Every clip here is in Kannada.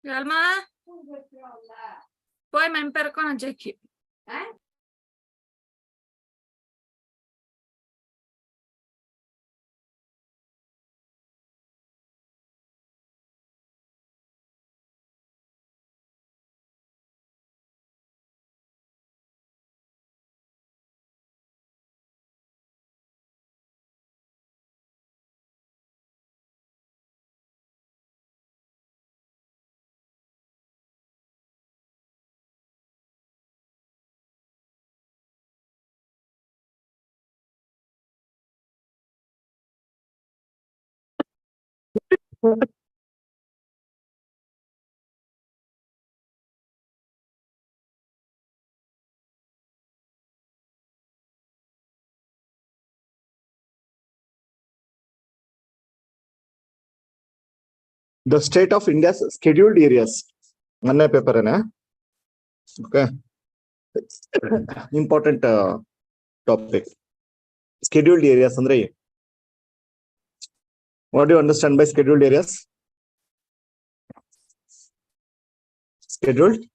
Alma, poi mi impercono Jackie. The state of India's scheduled areas. One paper, okay. Important topic. Scheduled areas. What do you understand by scheduled areas? Scheduled.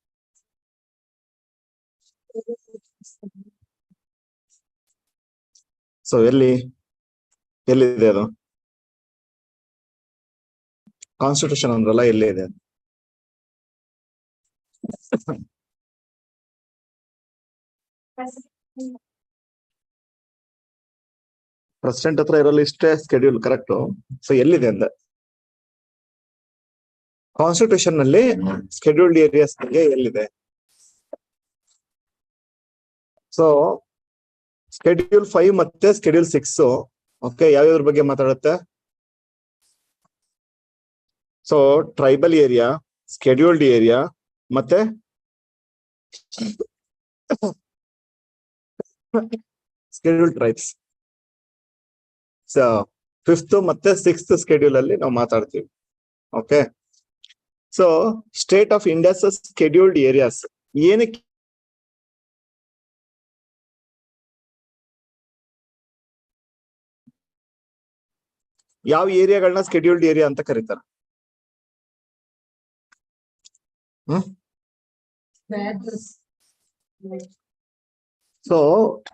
So early ಇದೆ ಅದು ಕಾನ್ಸ್ಟಿಟ್ಯೂಷನ್ ಅಂದ್ರಲ್ಲ ಎಲ್ಲಿ ಇದೆ ಪ್ರೆಸಿಡೆಂಟ್ ಹತ್ರ ಇರಲ್ಲ ಇಷ್ಟೇ ಸ್ಕೆಡ್ಯೂಲ್ ಕರೆಕ್ಟ್ ಸೊ ಎಲ್ಲಿದೆ ಅಂತ ಕಾನ್ಸ್ಟಿಟ್ಯೂಷನ್ ನಲ್ಲಿ ಸ್ಕೆಡ್ಯೂಲ್ಡ್ ಏರಿಯಾಸ್ ಬಗ್ಗೆ ಎಲ್ಲಿದೆ ಸೊ ಸ್ಕೆಡ್ಯೂಲ್ 5 ಮತ್ತೆ ಸ್ಕೆಡ್ಯೂಲ್ 6 ಓಕೆ ಯಾವ್ಯಾವ್ದ್ರ ಬಗ್ಗೆ ಮಾತಾಡುತ್ತೆ so tribal area scheduled area ಮತ್ತೆ ಸ್ಕೆಡ್ಯೂಲ್ಡ್ ಟ್ರೈಬ್ಸ್ ಸೊ 5th ಮತ್ತೆ 6th ಸ್ಕೆಡ್ಯೂಲ್ ಅಲ್ಲಿ ನಾವು ಮಾತಾಡ್ತೀವಿ okay so state of India's scheduled areas ಏನಕ್ಕೆ ಯಾವ ಏರಿಯಾಗಳನ್ನ ಸ್ಕೆಡ್ಯೂಲ್ಡ್ ಏರಿಯಾ ಅಂತ ಕರೀತಾರೆ ಸೊ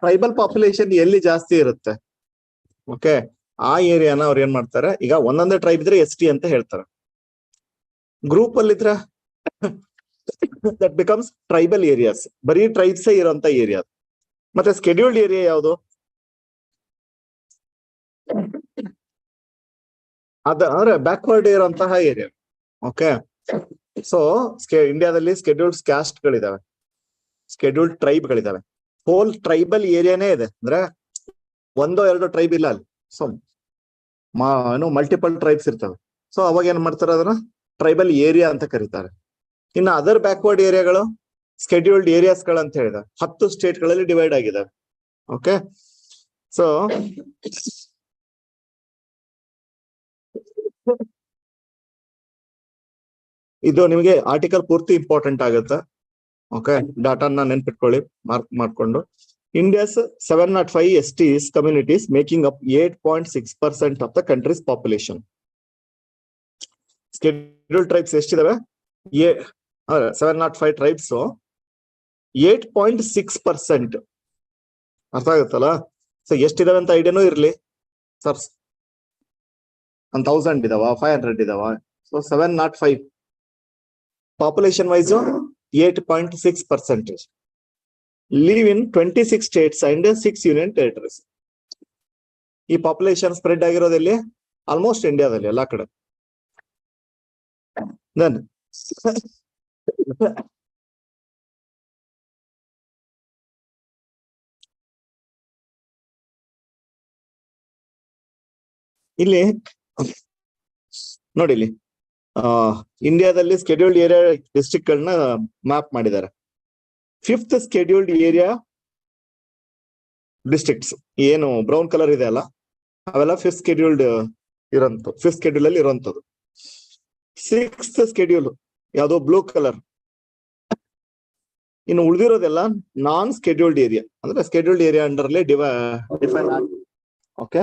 ಟ್ರೈಬಲ್ ಪಾಪ್ಯುಲೇಷನ್ ಎಲ್ಲಿ ಜಾಸ್ತಿ ಇರುತ್ತೆ ಓಕೆ ಆ ಏರಿಯಾನ ಅವ್ರು ಏನ್ ಮಾಡ್ತಾರೆ ಈಗ ಒಂದೊಂದೇ ಟ್ರೈಬ್ ಇದ್ರೆ ST ಅಂತ ಹೇಳ್ತಾರೆ ಗ್ರೂಪ್ ಅಲ್ಲಿ ಇದ್ರೆ ದಟ್ ಬಿಕಮ್ಸ್ ಟ್ರೈಬಲ್ ಏರಿಯಾಸ್ ಬರೀ ಟ್ರೈಬ್ಸೇ ಇರೋಂತ ಏರಿಯಾ ಮತ್ತೆ ಸ್ಕೆಡ್ಯೂಲ್ಡ್ ಏರಿಯಾ ಯಾವುದು ಅದ ಅಂದ್ರೆ ಬ್ಯಾಕ್ವರ್ಡ್ ಇರುವಂತಹ ಏರಿಯಾ ಓಕೆ ಸೊ ಇಂಡಿಯಾದಲ್ಲಿ ಸ್ಕೆಡ್ಯೂಲ್ಡ್ ಕ್ಯಾಸ್ಟ್ ಗಳಿದಾವೆ ಸ್ಕೆಡ್ಯೂಲ್ಡ್ ಟ್ರೈಬ್ ಗಳಿದಾವೆ ಹೋಲ್ ಟ್ರೈಬಲ್ ಏರಿಯಾನೇ ಇದೆ ಅಂದ್ರೆ ಒಂದೋ ಎರಡೋ ಟ್ರೈಬ್ ಇಲ್ಲ ಅಲ್ಲಿ ಸೊ ಮಲ್ಟಿಪಲ್ ಟ್ರೈಬ್ಸ್ ಇರ್ತವೆ ಸೊ ಅವಾಗ ಏನ್ ಮಾಡ್ತಾರೆ ಅದನ್ನ ಟ್ರೈಬಲ್ ಏರಿಯಾ ಅಂತ ಕರೀತಾರೆ ಇನ್ನು ಅದರ್ ಬ್ಯಾಕ್ವರ್ಡ್ ಏರಿಯಾಗಳು ಸ್ಕೆಡ್ಯೂಲ್ಡ್ ಏರಿಯಾಸ್ ಗಳು ಅಂತ ಹೇಳಿದ 10 ಸ್ಟೇಟ್ ಗಳಲ್ಲಿ ಡಿವೈಡ್ ಆಗಿದಾವೆ ಓಕೆ ಸೊ ಇದು ನಿಮಗೆ ಆರ್ಟಿಕಲ್ ಪೂರ್ತಿ ಇಂಪಾರ್ಟೆಂಟ್ ಆಗುತ್ತೆ. ಓಕೆ, ಡಾಟಾನ ನೆನ್ಪಿಟ್ಕೊಳ್ಳಿ, ಮಾರ್ಕ್ ಮಾಡ್ಕೊಂಡು. India's 705 STs communities making up 8.6% of the country's population. Scheduled tribes ಎಷ್ಟಿದಾವೆ? 705 tribes 8.6%. ಅರ್ಥ ಆಗುತ್ತಲ್ಲ? ಸೊ ಎಷ್ಟಿದಾವೆ ಅಂತ ಐಡಿಯಾನೂ ಇರ್ಲಿ ಸರ್. 1000 ಇದಾವ, 500 ಇದಾವ. So 705 population wise 8.6%. live in 26 states and 6 union territories. ಈ ಪಾಪ್ಯುಲೇಷನ್ ಸ್ಪ್ರೆಡ್ ಆಗಿರೋದಲ್ಲಿ ಆಲ್ಮೋಸ್ಟ್ ಇಂಡಿಯಾದಲ್ಲಿ ಎಲ್ಲಾ ಕಡೆ. Then ಇಲ್ಲಿ ನೋಡಿ, ಇಲ್ಲಿ ಇಂಡಿಯಾದಲ್ಲಿ ಸ್ಕೆಡ್ಯೂಲ್ಡ್ ಏರಿಯಾ ಡಿಸ್ಟ್ರಿಕ್ಟ್ ಗಳನ್ನ ಮ್ಯಾಪ್ ಮಾಡಿದ್ದಾರೆ. 5th scheduled area districts ಏನು ಬ್ರೌನ್ ಕಲರ್ ಇದೆ ಅಲ್ಲ, ಅವೆಲ್ಲ 5th scheduled ಇರೋಂಥದ್ದು, 5th schedule ಅಲ್ಲಿ ಇರುವಂತದ್ದು. 6th schedule ಯಾವ್ದೋ ಬ್ಲೂ ಕಲರ್. ಇನ್ನು ಉಳಿದಿರೋದೆಲ್ಲ ನಾನ್ ಸ್ಕೆಡ್ಯೂಲ್ಡ್ ಏರಿಯಾ, ಅಂದ್ರೆ ಸ್ಕೆಡ್ಯೂಲ್ಡ್ ಏರಿಯಾ ಅಂಡರ್ಲಿ ಡಿಫೈನ್ ಆಗಿ. ಓಕೆ,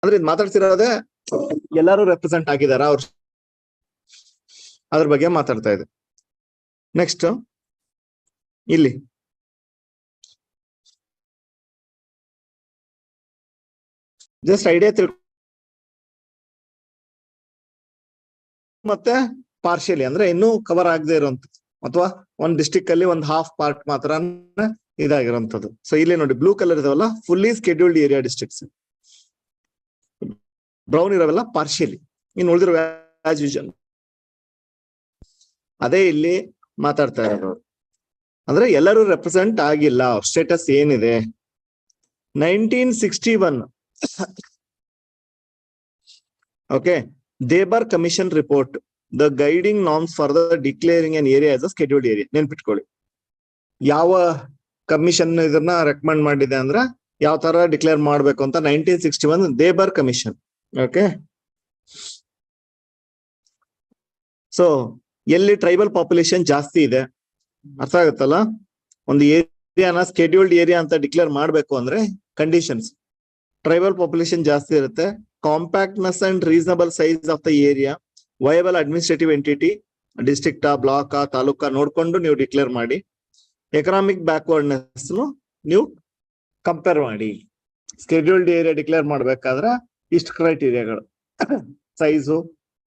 ಅಂದ್ರೆ ಇದು ಮಾತಾಡ್ತಿರೋದೇ ಎಲ್ಲರೂ ರೆಪ್ರೆಸೆಂಟ್ ಆಗಿದಾರ ಅವ್ರ, ಅದ್ರ ಬಗ್ಗೆ ಮಾತಾಡ್ತಾ ಇದೆ. ನೆಕ್ಸ್ಟ್ ಇಲ್ಲಿ ಜಸ್ಟ್ ಐಡಿಯಾ ಮತ್ತೆ ಪಾರ್ಷಿಯಲಿ ಅಂದ್ರೆ ಇನ್ನೂ ಕವರ್ ಆಗದೆ ಇರುವಂತ, ಅಥವಾ ಒಂದ್ ಡಿಸ್ಟಿಕ್ ಅಲ್ಲಿ ಒಂದ್ ಹಾಫ್ ಪಾರ್ಟ್ ಮಾತ್ರ ಇದಾಗಿರುವಂತದ್ದು. ಸೊ ಇಲ್ಲಿ ನೋಡಿ ಬ್ಲೂ ಕಲರ್ ಇದಾವಲ್ಲ fully scheduled area districts, brown ಇರೋವೆಲ್ಲ ಪಾರ್ಷಿಯಲಿ, ಇನ್ನು ಉಳಿದಿರೋ ಆಸ್ ಯೂಶುವಲ್. ಅದೇ ಇಲ್ಲಿ ಮಾತಾಡ್ತಾ ಇರೋದು, ಅಂದ್ರೆ ಎಲ್ಲರೂ ರೆಪ್ರೆಸೆಂಟ್ ಆಗಿಲ್ಲ. ಸ್ಟೇಟಸ್ ಏನಿದೆ 1961 okay, Dhebar commission report the guiding norms for the declaring an area as a scheduled area. ನೆನ್ಪಿಟ್ಕೊಳ್ಳಿ, ಯಾವ ಕಮಿಷನ್ ಇದನ್ನ ರೆಕಮೆಂಡ್ ಮಾಡಿದೆ ಅಂದ್ರೆ ಯಾವ ತರ ಡಿಕ್ಲೇರ್ ಮಾಡ್ಬೇಕು ಅಂತ 1961 ದೇಬರ್ ಕಮಿಷನ್. ಓಕೆ, ಸೊ ಎಲ್ಲಿ ಟ್ರೈಬಲ್ ಪಾಪ್ಯುಲೇಷನ್ ಜಾಸ್ತಿ ಇದೆ, ಅರ್ಥ ಆಗುತ್ತಲ್ಲ, ಒಂದು ಏರಿಯಾನ ಸ್ಕೆಡ್ಯೂಲ್ಡ್ ಏರಿಯಾ ಅಂತ ಡಿಕ್ಲೇರ್ ಮಾಡ್ಬೇಕು ಅಂದ್ರೆ ಕಂಡೀಷನ್ಸ್, ಟ್ರೈಬಲ್ ಪಾಪ್ಯುಲೇಷನ್ ಜಾಸ್ತಿ ಇರುತ್ತೆ, compactness and reasonable size of the area, viable administrative entity, ಡಿಸ್ಟ್ರಿಕ್ಟಾ ಬ್ಲಾಕ್ ತಾಲೂಕಾ ನೋಡ್ಕೊಂಡು ನೀವು ಡಿಕ್ಲೇರ್ ಮಾಡಿ, ಎಕನಾಮಿಕ್ ಬ್ಯಾಕ್ವರ್ಡ್ನೆಸ್ ನೀವು ಕಂಪೇರ್ ಮಾಡಿ. ಸ್ಕೆಡ್ಯೂಲ್ಡ್ ಏರಿಯಾ ಡಿಕ್ಲೇರ್ ಮಾಡ್ಬೇಕಾದ್ರೆ ಇಷ್ಟು ಕ್ರೈಟೀರಿಯಾಗಳು, ಸೈಜು,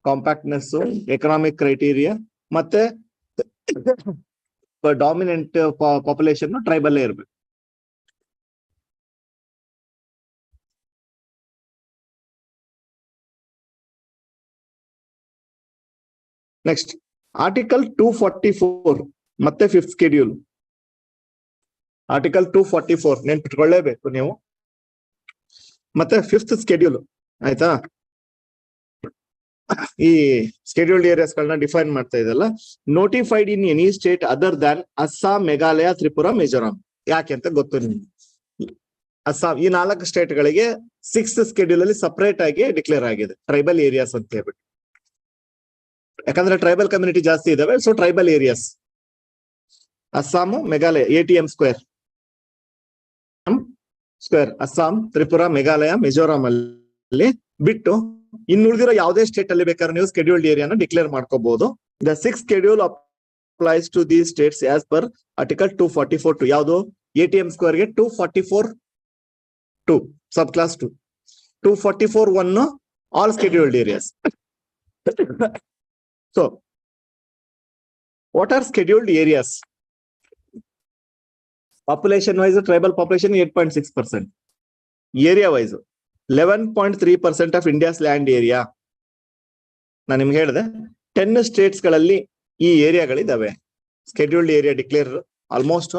ಕಾಂಪ್ಯಾಕ್ಟ್ನೆಸ್, ಎಕನಾಮಿಕ್ ಕ್ರೈಟೀರಿಯಾ, ಮತ್ತೆ ಡಾಮಿನೆಂಟ್ ಪಾಪ್ಯುಲೇಷನ್ ಟ್ರೈಬಲ್ ಇರ್ಬೇಕು. ನೆಕ್ಸ್ಟ್ ಆರ್ಟಿಕಲ್ 244 ಮತ್ತೆ 5th schedule. ಆರ್ಟಿಕಲ್ 244 ನೆನ್ಪಿಟ್ಕೊಳ್ಳೇಬೇಕು ನೀವು. ಮತ್ತೆ 5th schedule ಆಯ್ತಾ, ಈ ಸ್ಕೆಡ್ಯೂಲ್ಡ್ ಏರಿಯಾಸ್ ಗಳನ್ನ ಡಿಫೈನ್ ಮಾಡ್ತಾ ಇದೆಲ್ಲ. Notified in any state other than Assam, Meghalaya, Tripura, Mizoram. ಯಾಕೆ ಅಂತ ಗೊತ್ತು ನಿಮ್ಗೆ. ಅಸ್ಸಾಂ ಈ 4 ಸ್ಟೇಟ್ ಗಳಿಗೆ 6th schedule ಅಲ್ಲಿ ಸಪರೇಟ್ ಆಗಿ ಡಿಕ್ಲೇರ್ ಆಗಿದೆ ಟ್ರೈಬಲ್ ಏರಿಯಾಸ್ ಅಂತ ಹೇಳ್ಬಿಟ್ಟು. ಯಾಕಂದ್ರೆ ಟ್ರೈಬಲ್ ಕಮ್ಯುನಿಟಿ ಜಾಸ್ತಿ ಇದಾವೆ, so tribal areas Assam, Meghalaya, ATM square, Assam, Tripura, Meghalaya, Mizoram ಅಲ್ಲಿ ಬಿಟ್ಟು ಇನ್ನುಳಿದಿರೋ ಯಾವುದೇ ಸ್ಟೇಟ್ ಅಲ್ಲಿ ಬೇಕಾದ್ರೆ ನೀವು ಸ್ಕೆಡ್ಯೂಲ್ಡ್ ಏರಿಯಾನ ಡಿಕ್ಲೇರ್ ಮಾಡ್ಕೋಬಹುದು. The 6th schedule applies to these states as per article 244(2). ಯಾವುದು? ATM ಸ್ಕ್ವೇರ್ ಗೆ 244(2) sub class 2, 244(1) all scheduled areas. So, what are scheduled areas? Population wise, tribal population 8.6%. Area wise, 11.3% of India's land area. ನಾನು ನಿಮ್ಗೆ ಹೇಳಿದೆ 10 states ಗಳಲ್ಲಿ ಈ ಏರಿಯಾಗಳಿದಾವೆ. Scheduled area declare almost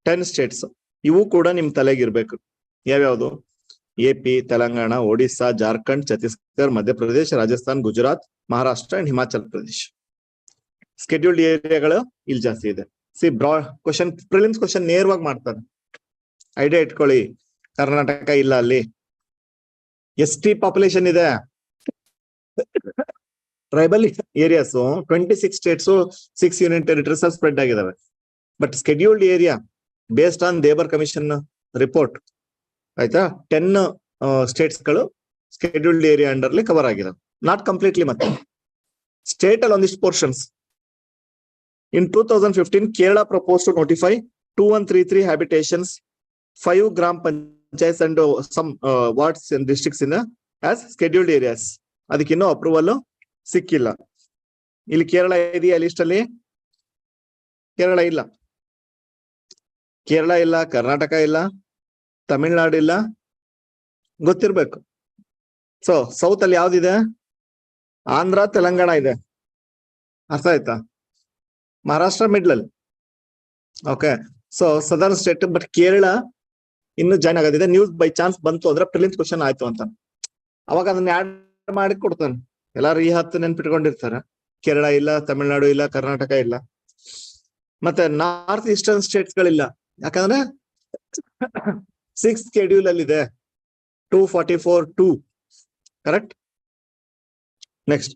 10 states. ಇವು ಕೂಡ ನಿಮ್ ತಲೆಗಿರ್ಬೇಕು. ಯಾವ್ಯಾವುದು? AP, Telangana, Odisha, Jharkhand, Chhattisgarh, Madhya Pradesh, Rajasthan, Gujarat, Maharashtra and Himachal Pradesh. Scheduled ಏರಿಯಾಗಳು ಇಲ್ಲಿ ಜಾಸ್ತಿ ಇದೆ. ಕ್ವಶನ್, ಪ್ರಿಲಿಮ್ಸ್ ಕ್ವಶನ್ ನೇರವಾಗಿ ಮಾಡ್ತಾರೆ. ಐಡಿಯಾ ಇಟ್ಕೊಳ್ಳಿ, ಕರ್ನಾಟಕ ಇಲ್ಲ ಅಲ್ಲಿ. ST ಪಾಪ್ಯುಲೇಷನ್ ಇದೆ, tribal areas 26 states 6 union territories spread ಆಗಿದಾವೆ. But scheduled area based on Dhebar commission report ಆಯ್ತಾ 10 ಸ್ಟೇಟ್ಸ್ ಗಳು ಸ್ಕೆಡ್ಯೂಲ್ಡ್ ಏರಿಯಾ ಅಂಡರ್ಲಿ ಕವರ್ ಆಗಿದಾವೆ. Not completely. ಮತ್ತೆ ಸ್ಟೇಟ್ ಅಲ್ಲಿ ಒಂದಿಷ್ಟು portions. In 2015, Kerala proposed to notify 2133 habitations, 5 gram panchayats and some wards and districts in as scheduled areas. ಅದಕ್ಕೆ ಇನ್ನೂ ಅಪ್ರೂವಲ್ ಸಿಕ್ಕಿಲ್ಲ. ಇಲ್ಲಿ ಕೇರಳ ಇದೆಯಾ ಲಿಸ್ಟ್ ಅಲ್ಲಿ? ಕೇರಳ ಇಲ್ಲ, ಕೇರಳ ಇಲ್ಲ, ಕರ್ನಾಟಕ ಇಲ್ಲ, ತಮಿಳ್ನಾಡು ಇಲ್ಲ, ಗೊತ್ತಿರ್ಬೇಕು. ಸೊ ಸೌತ್ ಅಲ್ಲಿ ಯಾವ್ದಿದೆ? ಆಂಧ್ರ, ತೆಲಂಗಾಣ ಇದೆ. ಅರ್ಥ ಆಯ್ತಾ? ಮಹಾರಾಷ್ಟ್ರ ಮಿಡ್ಲ್ ಅಲ್ಲಿ. Okay, so southern state. But Kerala ಇನ್ನು ಜಾಯ್ನ್ ಆಗೋದಿದೆ. ನ್ಯೂಸ್ ಬೈ ಚಾನ್ಸ್ ಬಂತು ಅಂದ್ರೆ ಪ್ರಿಲಿಮ್ಸ್ ಕ್ವಶನ್ ಆಯ್ತು ಅಂತ ಅವಾಗ ಅದನ್ನ ಆಡ್ ಮಾಡಿ ಕೊಡ್ತಾನೆ. ಎಲ್ಲಾರು ಈ 10 ನೆನ್ಪಿಟ್ಕೊಂಡಿರ್ತಾರ. ಕೇರಳ ಇಲ್ಲ, ತಮಿಳ್ನಾಡು ಇಲ್ಲ, ಕರ್ನಾಟಕ ಇಲ್ಲ, ಮತ್ತೆ ನಾರ್ತ್ ಈಸ್ಟರ್ನ್ ಸ್ಟೇಟ್ಸ್ ಗಳಿಲ್ಲ. ಯಾಕಂದ್ರೆ 6 ಶೆಡ್ಯೂಲ್ ಅಲ್ಲಿ ಇದೆ. 244(2) ಕರೆಕ್ಟ್. ನೆಕ್ಸ್ಟ್,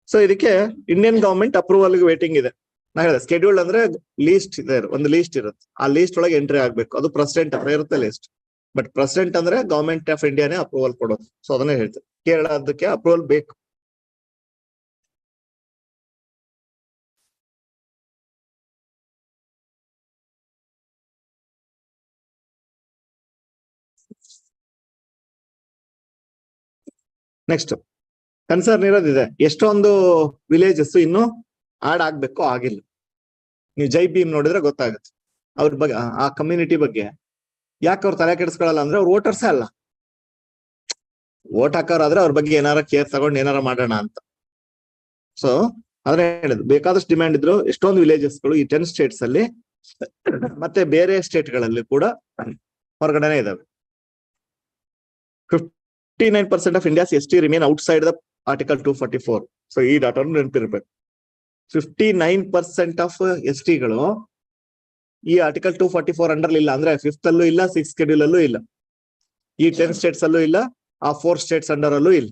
ಸೊ ಇದಕ್ಕೆ ಇಂಡಿಯನ್ ಗವರ್ಮೆಂಟ್ ಅಪ್ರೂವಲ್ ವೇಟಿಂಗ್ ಇದೆ. ನಾ ಹೇಳಿದೆ ಸ್ಕೆಡ್ಯೂಲ್ ಅಂದ್ರೆ ಲೀಸ್ಟ್ ಇದೆ, ಒಂದು ಲೀಸ್ಟ್ ಇರುತ್ತೆ. ಆ ಲೀಸ್ಟ್ ಒಳಗೆ ಎಂಟ್ರಿ ಆಗ್ಬೇಕು. ಅದು ಪ್ರೆಸಿಡೆಂಟ್ ಹತ್ರ ಇರುತ್ತೆ ಲಿಸ್ಟ್. ಬಟ್ ಪ್ರೆಸಿಡೆಂಟ್ ಅಂದ್ರೆ ಗವರ್ಮೆಂಟ್ ಆಫ್ ಇಂಡಿಯಾನೇ ಅಪ್ರೂವಲ್ ಕೊಡೋದು. ಸೊ ಅದನ್ನೇ ಹೇಳ್ತೇವೆ, ಕೇರಳ ಅದಕ್ಕೆ ಅಪ್ರೂವಲ್ ಬೇಕು. ನೆಕ್ಸ್ಟ್ ಕನ್ಸರ್ನ್ ಇರೋದಿದೆ. ಎಷ್ಟೊಂದು ವಿಲೇಜಸ್ ಇನ್ನು ಆಡ್ ಆಗ್ಬೇಕು, ಆಗಿಲ್ಲ. ನೀವು ಜೈ ಭೀಮ್ ನೋಡಿದ್ರೆ ಗೊತ್ತಾಗುತ್ತೆ ಅವ್ರ ಬಗ್ಗೆ, ಆ ಕಮ್ಯುನಿಟಿ ಬಗ್ಗೆ. ಯಾಕೆ ಅವ್ರು ತಲೆ ಕೆಡಿಸ್ಕೊಳ್ಳಲ್ಲ ಅಂದ್ರೆ ಅವ್ರು ವೋಟರ್ಸೇ ಅಲ್ಲ. ವೋಟ್ ಹಾಕೋರಾದ್ರೆ ಅವ್ರ ಬಗ್ಗೆ ಏನಾರ ಕೇರ್ ತಗೊಂಡು ಏನಾರ ಮಾಡೋಣ ಅಂತ. ಸೊ ಅದ್ರೆ ಹೇಳಿದ್ರು, ಬೇಕಾದಷ್ಟು ಡಿಮ್ಯಾಂಡ್ ಇದ್ರು. ಎಷ್ಟೊಂದು ವಿಲೇಜಸ್ಗಳು ಈ 10 ಸ್ಟೇಟ್ಸ್ ಅಲ್ಲಿ ಮತ್ತೆ ಬೇರೆ ಸ್ಟೇಟ್ ಗಳಲ್ಲಿ ಕೂಡ ಹೊರಗಡೆನೆ ಇದಾವೆ. 59% of India's ST remain outside the article 244. So ಈ ಡಾಟಾ ನೆನಪಿರ್ಬೇಕು. 59% ಆಫ್ ST ಗಳು ಈ ಆರ್ಟಿಕಲ್ 244 ಅಂಡರ್ ಇಲ್ಲ. ಅಂದ್ರೆ 5th ಅಲ್ಲೂ ಇಲ್ಲ, 6th ಶೆಡ್ಯೂಲ್ ಅಲ್ಲೂ ಇಲ್ಲ, ಈ 10 ಸ್ಟೇಟ್ಸ್ ಅಲ್ಲೂ ಇಲ್ಲ, ಆ 4 ಸ್ಟೇಟ್ಸ್ ಅಂಡರ್ ಅಲ್ಲೂ ಇಲ್ಲ.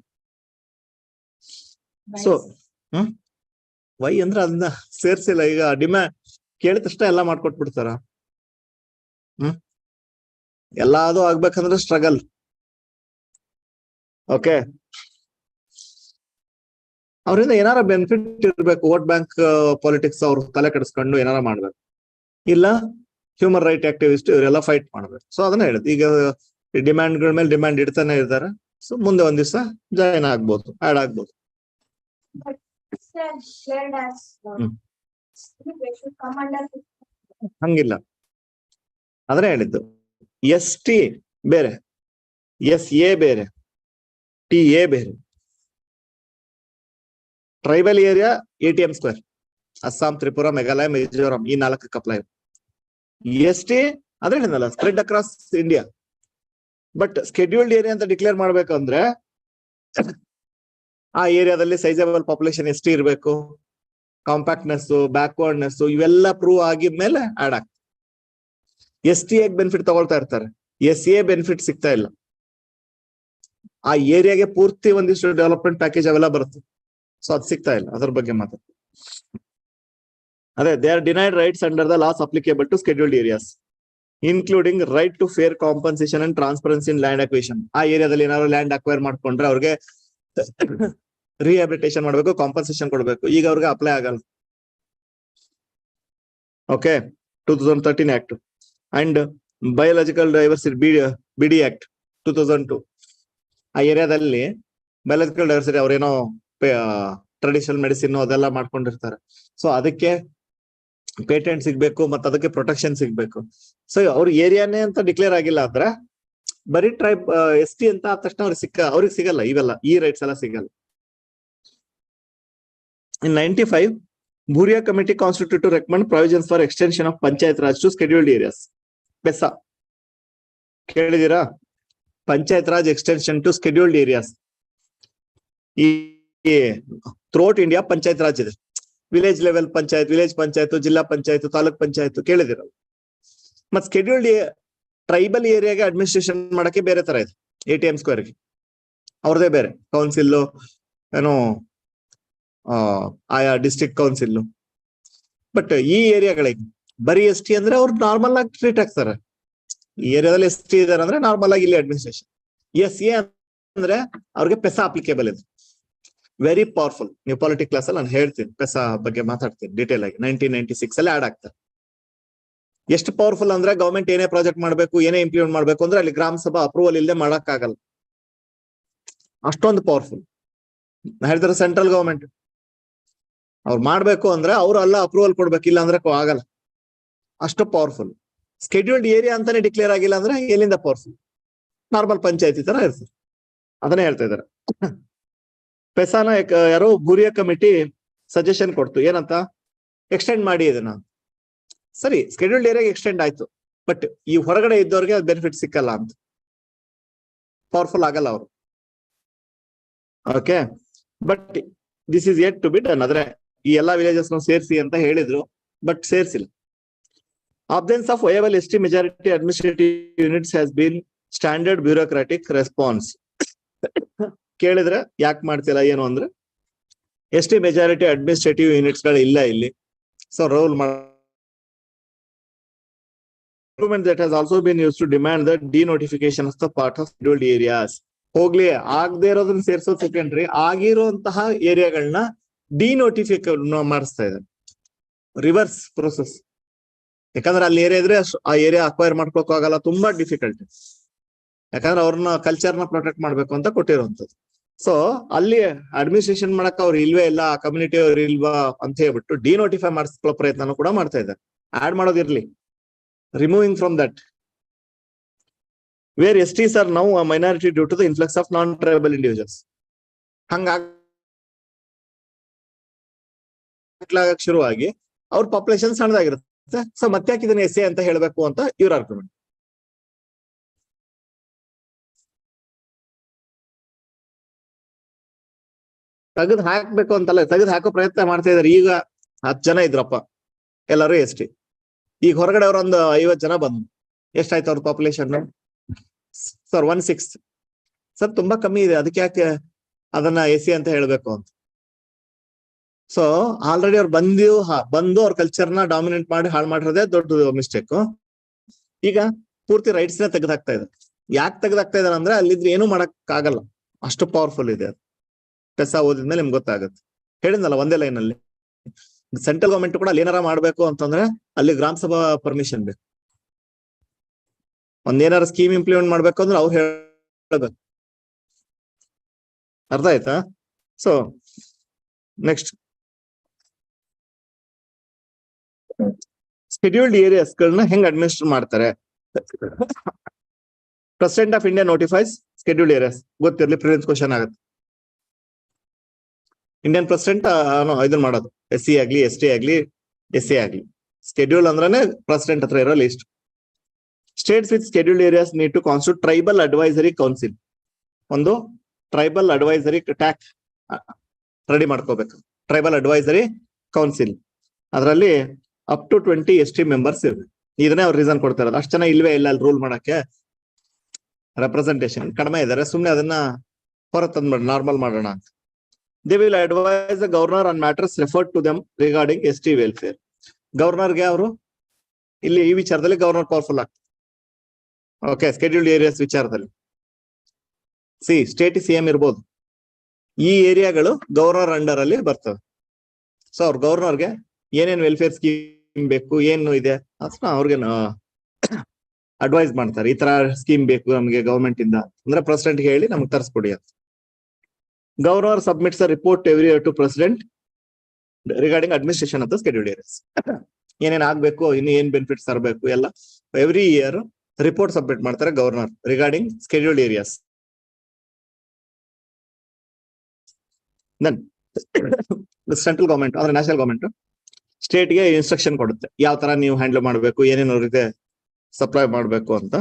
ಸೊ ವೈ ಅಂದ್ರೆ ಅದನ್ನ ಸೇರ್ಸಿಲ್ಲ. ಈಗ ಡಿಮ್ಯಾಂಡ್ ಕೇಳಿದ ತಕ್ಷಣ ಎಲ್ಲ ಮಾಡ್ಕೊಟ್ಬಿಡ್ತಾರ. ಎಲ್ಲಾದು ಆಗ್ಬೇಕಂದ್ರೆ ಸ್ಟ್ರಗಲ್. ಓಕೆ, ಅವರಿಂದ ಏನಾರ ಬೆನಿಫಿಟ್ ಇರ್ಬೇಕು. ವೋಟ್ ಬ್ಯಾಂಕ್ ಪಾಲಿಟಿಕ್ಸ್ ಅವ್ರು ತಲೆ ಕೆಡಿಸ್ಕೊಂಡು ಏನಾರ ಮಾಡ್ಬೇಕು. ಇಲ್ಲ ಹ್ಯೂಮನ್ ರೈಟ್ ಆಕ್ಟಿವಿಸ್ಟ್ ಇವರೆಲ್ಲ ಫೈಟ್ ಮಾಡ್ಬೇಕು. ಸೊ ಅದನ್ನ ಹೇಳುದು. ಈಗ ಡಿಮ್ಯಾಂಡ್ಗಳ ಮೇಲೆ ಡಿಮ್ಯಾಂಡ್ ಇಡ್ತಾನೆ ಇರ್ತಾರೆ. ಸೊ ಮುಂದೆ ಒಂದ್ ದಿವಸ ಜಾಯಿನ್ ಆಗ್ಬೋದು, ಆಡ್ ಆಗ್ಬೋದು. ಹಂಗಿಲ್ಲ, ಅದನ್ನ ಹೇಳಿದ್ದು. ST ಬೇರೆ, SA ಬೇರೆ, TA ಬೇರೆ. Tribal area ATM², Assam, Tripura, Meghalaya, Mizoram, ಈ 4ಕ್ಕೆ ಅಪ್ಲೈ. ST ಅದೇ ಹೇಳಿದ್ನಲ್ಲ, spread across India. But scheduled area ಅಂತ ಡಿಕ್ಲೇರ್ ಮಾಡ್ಬೇಕಂದ್ರೆ ಆ ಏರಿಯಾದಲ್ಲಿ ಸೈಜಬಲ್ ಪಾಪ್ಯುಲೇಷನ್ ST ಇರಬೇಕು, ಕಾಂಪ್ಯಾಕ್ಟ್ನೆಸ್, ಬ್ಯಾಕ್ವರ್ಡ್ನೆಸ್ ಇವೆಲ್ಲ ಪ್ರೂವ್ ಆಗಿದ್ಮೇಲೆ ಆಡ್ ಆಗ್ತದೆ. ST ಬೆನಿಫಿಟ್ ತಗೊಳ್ತಾ ಇರ್ತಾರೆ, SA ಬೆನಿಫಿಟ್ ಸಿಗ್ತಾ ಇಲ್ಲ. ಆ ಏರಿಯಾಗೆ ಪೂರ್ತಿ ಒಂದಿಷ್ಟು ಡೆವಲಪ್ಮೆಂಟ್ ಪ್ಯಾಕೇಜ್ ಅವೆಲ್ಲ ಬರುತ್ತೆ. ಸೊ ಅದು ಸಿಗ್ತಾ ಇಲ್ಲ. ಅದ್ರ ಬಗ್ಗೆ ಮಾತಾಡ್ತೀವಿ. ಅದೇ they are denied rights under the laws applicable to scheduled areas, including right to fair compensation and transparency in land acquisition. ಆ ಏರಿಯಾದಲ್ಲಿ ಏನಾದ್ರು ಲ್ಯಾಂಡ್ ಅಕ್ವೈರ್ ಮಾಡ್ಕೊಂಡ್ರೆ ಅವ್ರಿಗೆ ರಿಹ್ಯಾಬಿಲಿಟೇಷನ್ ಮಾಡ್ಬೇಕು, ಕಾಂಪನ್ಸೇಷನ್ ಕೊಡ್ಬೇಕು. ಈಗ ಅವ್ರಿಗೆ ಅಪ್ಲೈ ಆಗಲ್ಲ. Okay, 2013 act and biological diversity BD act 2002. ಆ ಏರಿಯಾದಲ್ಲಿ ಬಯೋಲಾಜಿಕಲ್ ಡೈವರ್ಸಿಟಿ ಅವ್ರೇನೋ ಟ್ರೆಡಿಷನಲ್ ಮೆಡಿಸಿನ್ ಅದೆಲ್ಲ ಮಾಡ್ಕೊಂಡಿರ್ತಾರೆ. ಸೊ ಅದಕ್ಕೆ ಪೇಟೆಂಟ್ ಸಿಗ್ಬೇಕು, ಮತ್ತೆ ಅದಕ್ಕೆ ಪ್ರೊಟೆಕ್ಷನ್ ಸಿಗ್ಬೇಕು. ಸೊ ಅವ್ರ ಏರಿಯಾನೇ ಅಂತ ಡಿಕ್ಲೇರ್ ಆಗಿಲ್ಲ ಅಂದ್ರೆ ಬರೀ ಟ್ರೈಬ್ ST ಅಂತ ಆದ ತಕ್ಷಣ ಅವ್ರಿಗೆ ಸಿಗಲ್ಲ. ಇವೆಲ್ಲ ಈ ರೈಟ್ಸ್ ಎಲ್ಲ ಸಿಗಲ್ಲ. In 95, Bhuria Committee constituted to recommend provisions for extension of Panchayat Raj to scheduled areas. PESA. ಕೇಳಿದಿರಾ? Panchayat raj extension to scheduled areas. ಈ ಥ್ರೂಔಟ್ ಇಂಡಿಯಾ ಪಂಚಾಯತ್ ರಾಜ್ ಇದೆ. Village level panchayat, village panchayat, zilla panchayat, taluk panchayat ಕೇಳಿದಿರಲ್ಲ. ಮತ್ ಸ್ಕೆಡ್ಯೂಲ್ಡ್ ಟ್ರೈಬಲ್ ಏರಿಯಾಗೆ ಅಡ್ಮಿನಿಸ್ಟ್ರೇಷನ್ ಮಾಡಕ್ಕೆ ಬೇರೆ ತರ ಇದೆ. ATM² ಅವ್ರದೇ ಬೇರೆ ಕೌನ್ಸಿಲ್, ಏನೋ ಆಯಾ ಡಿಸ್ಟ್ರಿಕ್ಟ್ ಕೌನ್ಸಿಲ್. ಬಟ್ ಈ ಏರಿಯಾಗಳಿಗೆ ಬರೀ ಎಸ್ ಟಿ ಅಂದ್ರೆ ಅವ್ರು ನಾರ್ಮಲ್ ಆಗಿ ಟ್ರೀಟ್ ಆಗ್ತಾರೆ. ಈ ಏರಿಯಾದಲ್ಲಿ ಎಸ್ ಟಿ ಇದಾರೆ ಅಂದ್ರೆ ನಾರ್ಮಲ್ ಆಗಿ ಇಲ್ಲಿ ಅಡ್ಮಿನಿಸ್ಟ್ರೇಷನ್. ಎಸ್ ಎ ಅಂದ್ರೆ ಅವ್ರಿಗೆ ಪೆಸಾ ಅಪ್ಲಿಕೇಬಲ್ ಇದೆ, ವೆರಿ ಪವರ್ಫುಲ್. ನೀವು ಪಾಲಿಟಿಕ್ ಕ್ಲಾಸ್ ಅಲ್ಲಿ ನಾನು ಹೇಳ್ತೀನಿ, ಪೆಸಾ ಬಗ್ಗೆ ಮಾತಾಡ್ತೀನಿ ಡೀಟೇಲ್ ಆಗಿ. 1996 ಅಲ್ಲಿ ಆಡ್ ಆಗ್ತಾರೆ. ಎಷ್ಟು ಪವರ್ಫುಲ್ ಅಂದ್ರೆ ಗವರ್ಮೆಂಟ್ ಏನೇ ಪ್ರಾಜೆಕ್ಟ್ ಮಾಡ್ಬೇಕು, ಏನೇ ಇಂಪ್ಲಿಮೆಂಟ್ ಮಾಡ್ಬೇಕು ಅಂದ್ರೆ ಅಲ್ಲಿ ಗ್ರಾಮ ಸಭಾ ಅಪ್ರೂವಲ್ ಇಲ್ಲದೆ ಮಾಡಕ್ ಆಗಲ್ಲ, ಅಷ್ಟೊಂದು ಪವರ್ಫುಲ್. ಹೇಳಿದ್ರೆ ಸೆಂಟ್ರಲ್ ಗವರ್ಮೆಂಟ್ ಅವ್ರು ಮಾಡ್ಬೇಕು ಅಂದ್ರೆ ಅವ್ರು ಎಲ್ಲ ಅಪ್ರೂವಲ್ ಕೊಡ್ಬೇಕಿಲ್ಲ ಅಂದ್ರೆ ಆಗಲ್ಲ, ಅಷ್ಟು ಪವರ್ಫುಲ್. ಸ್ಕೆಡ್ಯೂಲ್ಡ್ ಏರಿಯಾ ಅಂತಾನೆ ಡಿಕ್ಲೇರ್ ಆಗಿಲ್ಲ ಅಂದ್ರೆ ಎಲ್ಲಿಂದ ಪವರ್ಫುಲ್? ನಾರ್ಮಲ್ ಪಂಚಾಯತಿ ತರ ಇರ್ತದೆ. ಅದನ್ನೇ ಹೇಳ್ತಾ ಇದಾರೆ. ಪೆಸಾನ ಯಾರೋ ಗುರಿಯ ಕಮಿಟಿ ಸಜೆಷನ್ ಕೊಡ್ತು, ಏನಂತ? ಎಕ್ಸ್ಟೆಂಡ್ ಮಾಡಿ ಇದನ್ನ. ಸರಿ, ಸ್ಕೆಡ್ಯೂಲ್ಡ್ ಏರಿಯಾಗೆ ಎಕ್ಸ್ಟೆಂಡ್ ಆಯ್ತು, ಬಟ್ ಈ ಹೊರಗಡೆ ಇದ್ದವ್ರಿಗೆ ಅದು ಬೆನಿಫಿಟ್ ಸಿಕ್ಕಲ್ಲ ಅಂತ, ಪವರ್ಫುಲ್ ಆಗಲ್ಲ ಅವರು. Okay, but this is yet to be done. ಆದ್ರೆ ಈ ಎಲ್ಲಾ ವಿಲೇಜಸ್ ಸೇರಿಸಿ ಅಂತ ಹೇಳಿದ್ರು, ಬಟ್ ಸೇರಿಸಿಲ್ಲ. Absence of viable ST majority administrative units has been standard bureaucratic response. ಕೇಳಿದ್ರೆ ಯಾಕೆ ಮಾಡ್ತಿಲ್ಲ ಏನು ಅಂದ್ರೆ ST majority administrative units ಗಳು ಇಲ್ಲ ಇಲ್ಲಿ. So role that has also been used to demand the denotification of the part of scheduled areas. ಹೋಗ್ಲಿ, ಆಗದೆ ಇರೋದನ್ನ ಸೇರಿಸೋ ಸೆಕೆಂಡ್ರಿ, ಆಗಿರುವಂತಹ ಏರಿಯಾಗಳನ್ನ ಡಿನೋಟಿಫಿಕೇಶನ್ ಮಾಡಿಸ್ತಾ ಇದ್ದಾರೆ. Reverse process. ಯಾಕಂದ್ರೆ ಅಲ್ಲಿ ಏರಿಯಾ ಇದ್ರೆ ಆ ಏರಿಯಾ ಅಕ್ವೈರ್ ಮಾಡ್ಕೋಕ್ ಆಗಲ್ಲ, ತುಂಬಾ ಡಿಫಿಕಲ್ಟ್. ಯಾಕಂದ್ರೆ ಅವ್ರನ್ನ ಕಲ್ಚರ್ನ ಪ್ರೊಟೆಕ್ಟ್ ಮಾಡ್ಬೇಕು ಅಂತ ಕೊಟ್ಟಿರುವಂತದ್ದು. ಸೊ ಅಲ್ಲಿ ಅಡ್ಮಿನಿಸ್ಟ್ರೇಷನ್ ಮಾಡಕ್ ಅವ್ರು ಇಲ್ವೇ ಇಲ್ಲ, ಆ ಕಮ್ಯುನಿಟಿ ಅವ್ರು ಇಲ್ವಾ ಅಂತ ಹೇಳ್ಬಿಟ್ಟು ಡಿನೋಟಿಫೈ ಮಾಡಿಸ್ಕೊಳ್ಳೋ ಪ್ರಯತ್ನ ಕೂಡ ಮಾಡ್ತಾ ಇದ್ದಾರೆ. ಆಡ್ ಮಾಡೋದಿರ್ಲಿ, removing from that where STs are now a minority due to the influx of non tribal individuals. ಹಂಗಾಗಿ ಶುರುವಾಗಿ ಅವ್ರ ಪಾಪ್ಯುಲೇಷನ್ ಸಣ್ಣದಾಗಿರುತ್ತೆ. ಸೊ ಮತ್ತೆ ಯಾಕೆ ಇದನ್ನ ಎಸ್ಎ ಅಂತ ಹೇಳಬೇಕು ಅಂತ ಇವ್ರ ಆರ್ಗ್ಯುಮೆಂಟ್. ತೆಗೆದು ಹಾಕ್ಬೇಕು ಅಂತಲ್ಲ, ತೆಗೆದು ಹಾಕೋ ಪ್ರಯತ್ನ ಮಾಡ್ತಾ ಇದಾರೆ. ಈಗ 10 ಜನ ಇದ್ರಪ್ಪ, ಎಲ್ಲರೂ ST. ಈಗ ಹೊರಗಡೆ ಅವರೊಂದು 50 ಜನ ಬಂದ್ರು. ಎಷ್ಟಾಯ್ತು ಅವ್ರ ಪಾಪ್ಯುಲೇಷನ್? ಸರ್ 1/6. ಸರ್ ತುಂಬಾ ಕಮ್ಮಿ ಇದೆ, ಅದಕ್ಕೆ ಯಾಕೆ ಅದನ್ನ SC ಅಂತ ಹೇಳ್ಬೇಕು ಅಂತ. ಸೊ ಆಲ್ರೆಡಿ ಅವ್ರು ಬಂದು ಅವ್ರ ಕಲ್ಚರ್ನ ಡಾಮಿನೇಟ್ ಮಾಡಿ ಹಾಳು ಮಾಡಿರೋದೇ ದೊಡ್ಡ ಮಿಸ್ಟೇಕ್. ಈಗ ಪೂರ್ತಿ ರೈಟ್ಸ್ ನ ತೆಗೆದಾಕ್ತಾ ಇದ್ದಾರೆ. ಯಾಕೆ ತೆಗೆದಾಕ್ತಾ ಇದಾರೆ ಅಂದ್ರೆ ಅಲ್ಲಿದ್ರೆ ಏನು ಮಾಡಕ್ ಆಗಲ್ಲ, ಅಷ್ಟು ಪವರ್ಫುಲ್ ಇದೆ ಅದು. ಪೆಸಾ ಓದಿದ್ಮೇಲೆ ನಿಮ್ಗೆ ಗೊತ್ತಾಗುತ್ತೆ. ಹೇಳಿದ್ನಲ್ಲ ಒಂದೇ ಲೈನ್ ಅಲ್ಲಿ, ಸೆಂಟ್ರಲ್ ಗವರ್ಮೆಂಟ್ ಕೂಡ ಅಲ್ಲಿ ಏನಾರ ಮಾಡ್ಬೇಕು ಅಂತಂದ್ರೆ ಅಲ್ಲಿ ಗ್ರಾಮ ಸಭಾ ಪರ್ಮಿಷನ್ ಬೇಕು. ಒಂದೇನಾರ ಸ್ಕೀಮ್ ಇಂಪ್ಲಿಮೆಂಟ್ ಮಾಡ್ಬೇಕು ಅಂದ್ರೆ ಅವ್ರು ಹೇಳ್ಬೇಕು. ಅರ್ಥ ಆಯ್ತಾ? ಸೊ ನೆಕ್ಸ್ಟ್, ಶೆಡ್ಯೂಲ್ಡ್ ಏರಿಯಾಸ್ ಗಳನ್ನ ಹೆಂಗ್ ಅಡ್ಮಿನಿಸ್ಟರ್ ಮಾಡ್ತಾರೆ? President of India notifies scheduled areas. ಗೊತ್ತಿರ್ಲಿ, ಪ್ರಿಲಿಮ್ಸ್ ಕ್ವಶನ್ ಆಗುತ್ತೆ. ಇಂಡಿಯನ್ ಪ್ರೆಸಿಡೆಂಟ್ ಇದನ್ನ ಮಾಡೋದು, SC ಆಗ್ಲಿ, ST ಆಗ್ಲಿ, SA ಆಗ್ಲಿ. ಶೆಡ್ಯೂಲ್ ಅಂದ್ರೇನೆ ಪ್ರೆಸಿಡೆಂಟ್ ಹತ್ರ ಇರೋ list. States with scheduled areas need to constitute tribal advisory council. ಒಂದು ಟ್ರೈಬಲ್ ಅಡ್ವೈಸರಿ ಟ್ಯಾಕ್ ರೆಡಿ ಮಾಡ್ಕೋಬೇಕು, ಟ್ರೈಬಲ್ ಅಡ್ವೈಸರಿ ಕೌನ್ಸಿಲ್. ಅದರಲ್ಲಿ ಅಪ್ ಟು 20 ST ಮೆಂಬರ್ಸ್ ಇರ್ಬೇಕು. ಇದನ್ನೇ ಅವ್ರು ರೀಸನ್ ಕೊಡ್ತಾ ಇರೋದು. ಅಷ್ಟು ಜನ ಇಲ್ವೇ ಇಲ್ಲ ಅಲ್ಲಿ ರೂಲ್ ಮಾಡಕ್ಕೆ, ರೆಪ್ರೆಸೆಂಟೇಷನ್ ಕಡಿಮೆ ಇದಾರೆ, ಸುಮ್ನೆ ಅದನ್ನ ಹೊರ ತಂದ್ಬಿಡ, ನಾರ್ಮಲ್ ಮಾಡೋಣ ಅಂತ. They will advise the governor on matters referred to them regarding ST welfare. ಗವರ್ನರ್ಗೆ ಅವರು ಇಲ್ಲಿ ಈ ವಿಚಾರದಲ್ಲಿ ಗವರ್ನರ್ ಪವರ್ಫುಲ್ ಆಗ್ತದೆ. ಓಕೆ, ಶೆಡ್ಯೂಲ್ಡ್ ಏರಿಯಾಸ್ ವಿಚಾರದಲ್ಲಿ ಸ್ಟೇಟ್ CM ಇರ್ಬೋದು, ಈ ಏರಿಯಾಗಳು ಗವರ್ನರ್ ಅಂಡರ್ ಅಲ್ಲಿ ಬರ್ತವೆ. ಸೊ ಅವ್ರ ಗವರ್ನರ್ಗೆ ಏನೇನ್ ವೆಲ್ಫೇರ್ ಸ್ಕೀಮ್ ಬೇಕು, ಏನು ಇದೆ ಅಂತ ಅವ್ರಿಗೆ ಅಡ್ವೈಸ್ ಮಾಡ್ತಾರೆ. ಈ ತರ ಸ್ಕೀಮ್ ಬೇಕು ನಮಗೆ ಗವರ್ಮೆಂಟ್ ಇಂದ ಅಂದ್ರೆ ಪ್ರೆಸಿಡೆಂಟ್ ಹೇಳಿ ನಮ್ಗೆ ತರಿಸ್ಕೊಡಿ ಅಂತ. Governor submits a report every year to president regarding administration of the scheduled areas. ಏನೇನ್ ಆಗ್ಬೇಕು, ಇನ್ನು ಏನ್ ಬೆನಿಫಿಟ್ಸ್ ತರಬೇಕು ಎಲ್ಲ ಎವ್ರಿ ಇಯರ್ ರಿಪೋರ್ಟ್ ಸಬ್ಮಿಟ್ ಮಾಡ್ತಾರೆ governor regarding scheduled areas. Then central government ಅಂದ್ರೆ ನ್ಯಾಷನಲ್ ಗವರ್ಮೆಂಟ್ ಸ್ಟೇಟ್ ಗೆ ಇನ್ಸ್ಟ್ರಕ್ಷನ್ ಕೊಡುತ್ತೆ, ಯಾವ ತರ ನೀವು ಹ್ಯಾಂಡಲ್ ಮಾಡಬೇಕು, ಏನೇನು ರೀತಿ ಸಪ್ಲೈ ಮಾಡಬೇಕು ಅಂತ.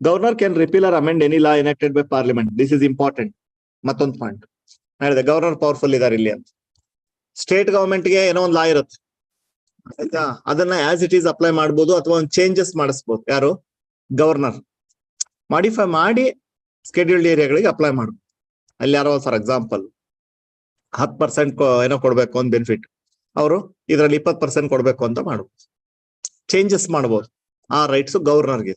Governor can repeal or amend any law enacted by parliament. This is important. ಮತ್ತೊಂದು ಪಾಯಿಂಟ್ ಹೇಳಿದೆ, ಗವರ್ನರ್ ಪವರ್ಫುಲ್ ಇದಾರೆ ಇಲ್ಲಿ ಅಂತ. ಸ್ಟೇಟ್ ಗವರ್ಮೆಂಟ್ ಗೆ ಏನೋ ಒಂದು ಲಾ ಇರುತ್ತೆ, ಆಯ್ತಾ, ಅದನ್ನ ಆಸ್ ಇಟ್ ಈಸ್ ಅಪ್ಲೈ ಮಾಡ್ಬೋದು ಅಥವಾ ಒಂದು ಚೇಂಜಸ್ ಮಾಡಿಸ್ಬೋದು. ಯಾರು? ಗವರ್ನರ್ ಮಾಡಿಫೈ ಮಾಡಿ ಶೆಡ್ಯೂಲ್ಡ್ ಏರಿಯಾಗಳಿಗೆ ಅಪ್ಲೈ ಮಾಡ್ಬೋದು. ಅಲ್ಲಿ ಯಾರೋ ಫಾರ್ ಎಕ್ಸಾಂಪಲ್ 10% ಏನೋ ಕೊಡ್ಬೇಕು ಅಂತ ಬೆನಿಫಿಟ್, ಅವರು ಇದರಲ್ಲಿ 20% ಕೊಡ್ಬೇಕು ಅಂತ ಮಾಡ್ಬೋದು, ಚೇಂಜಸ್ ಮಾಡ್ಬೋದು. ಆ ರೈಟ್ಸ್ ಗವರ್ನರ್ಗೆ.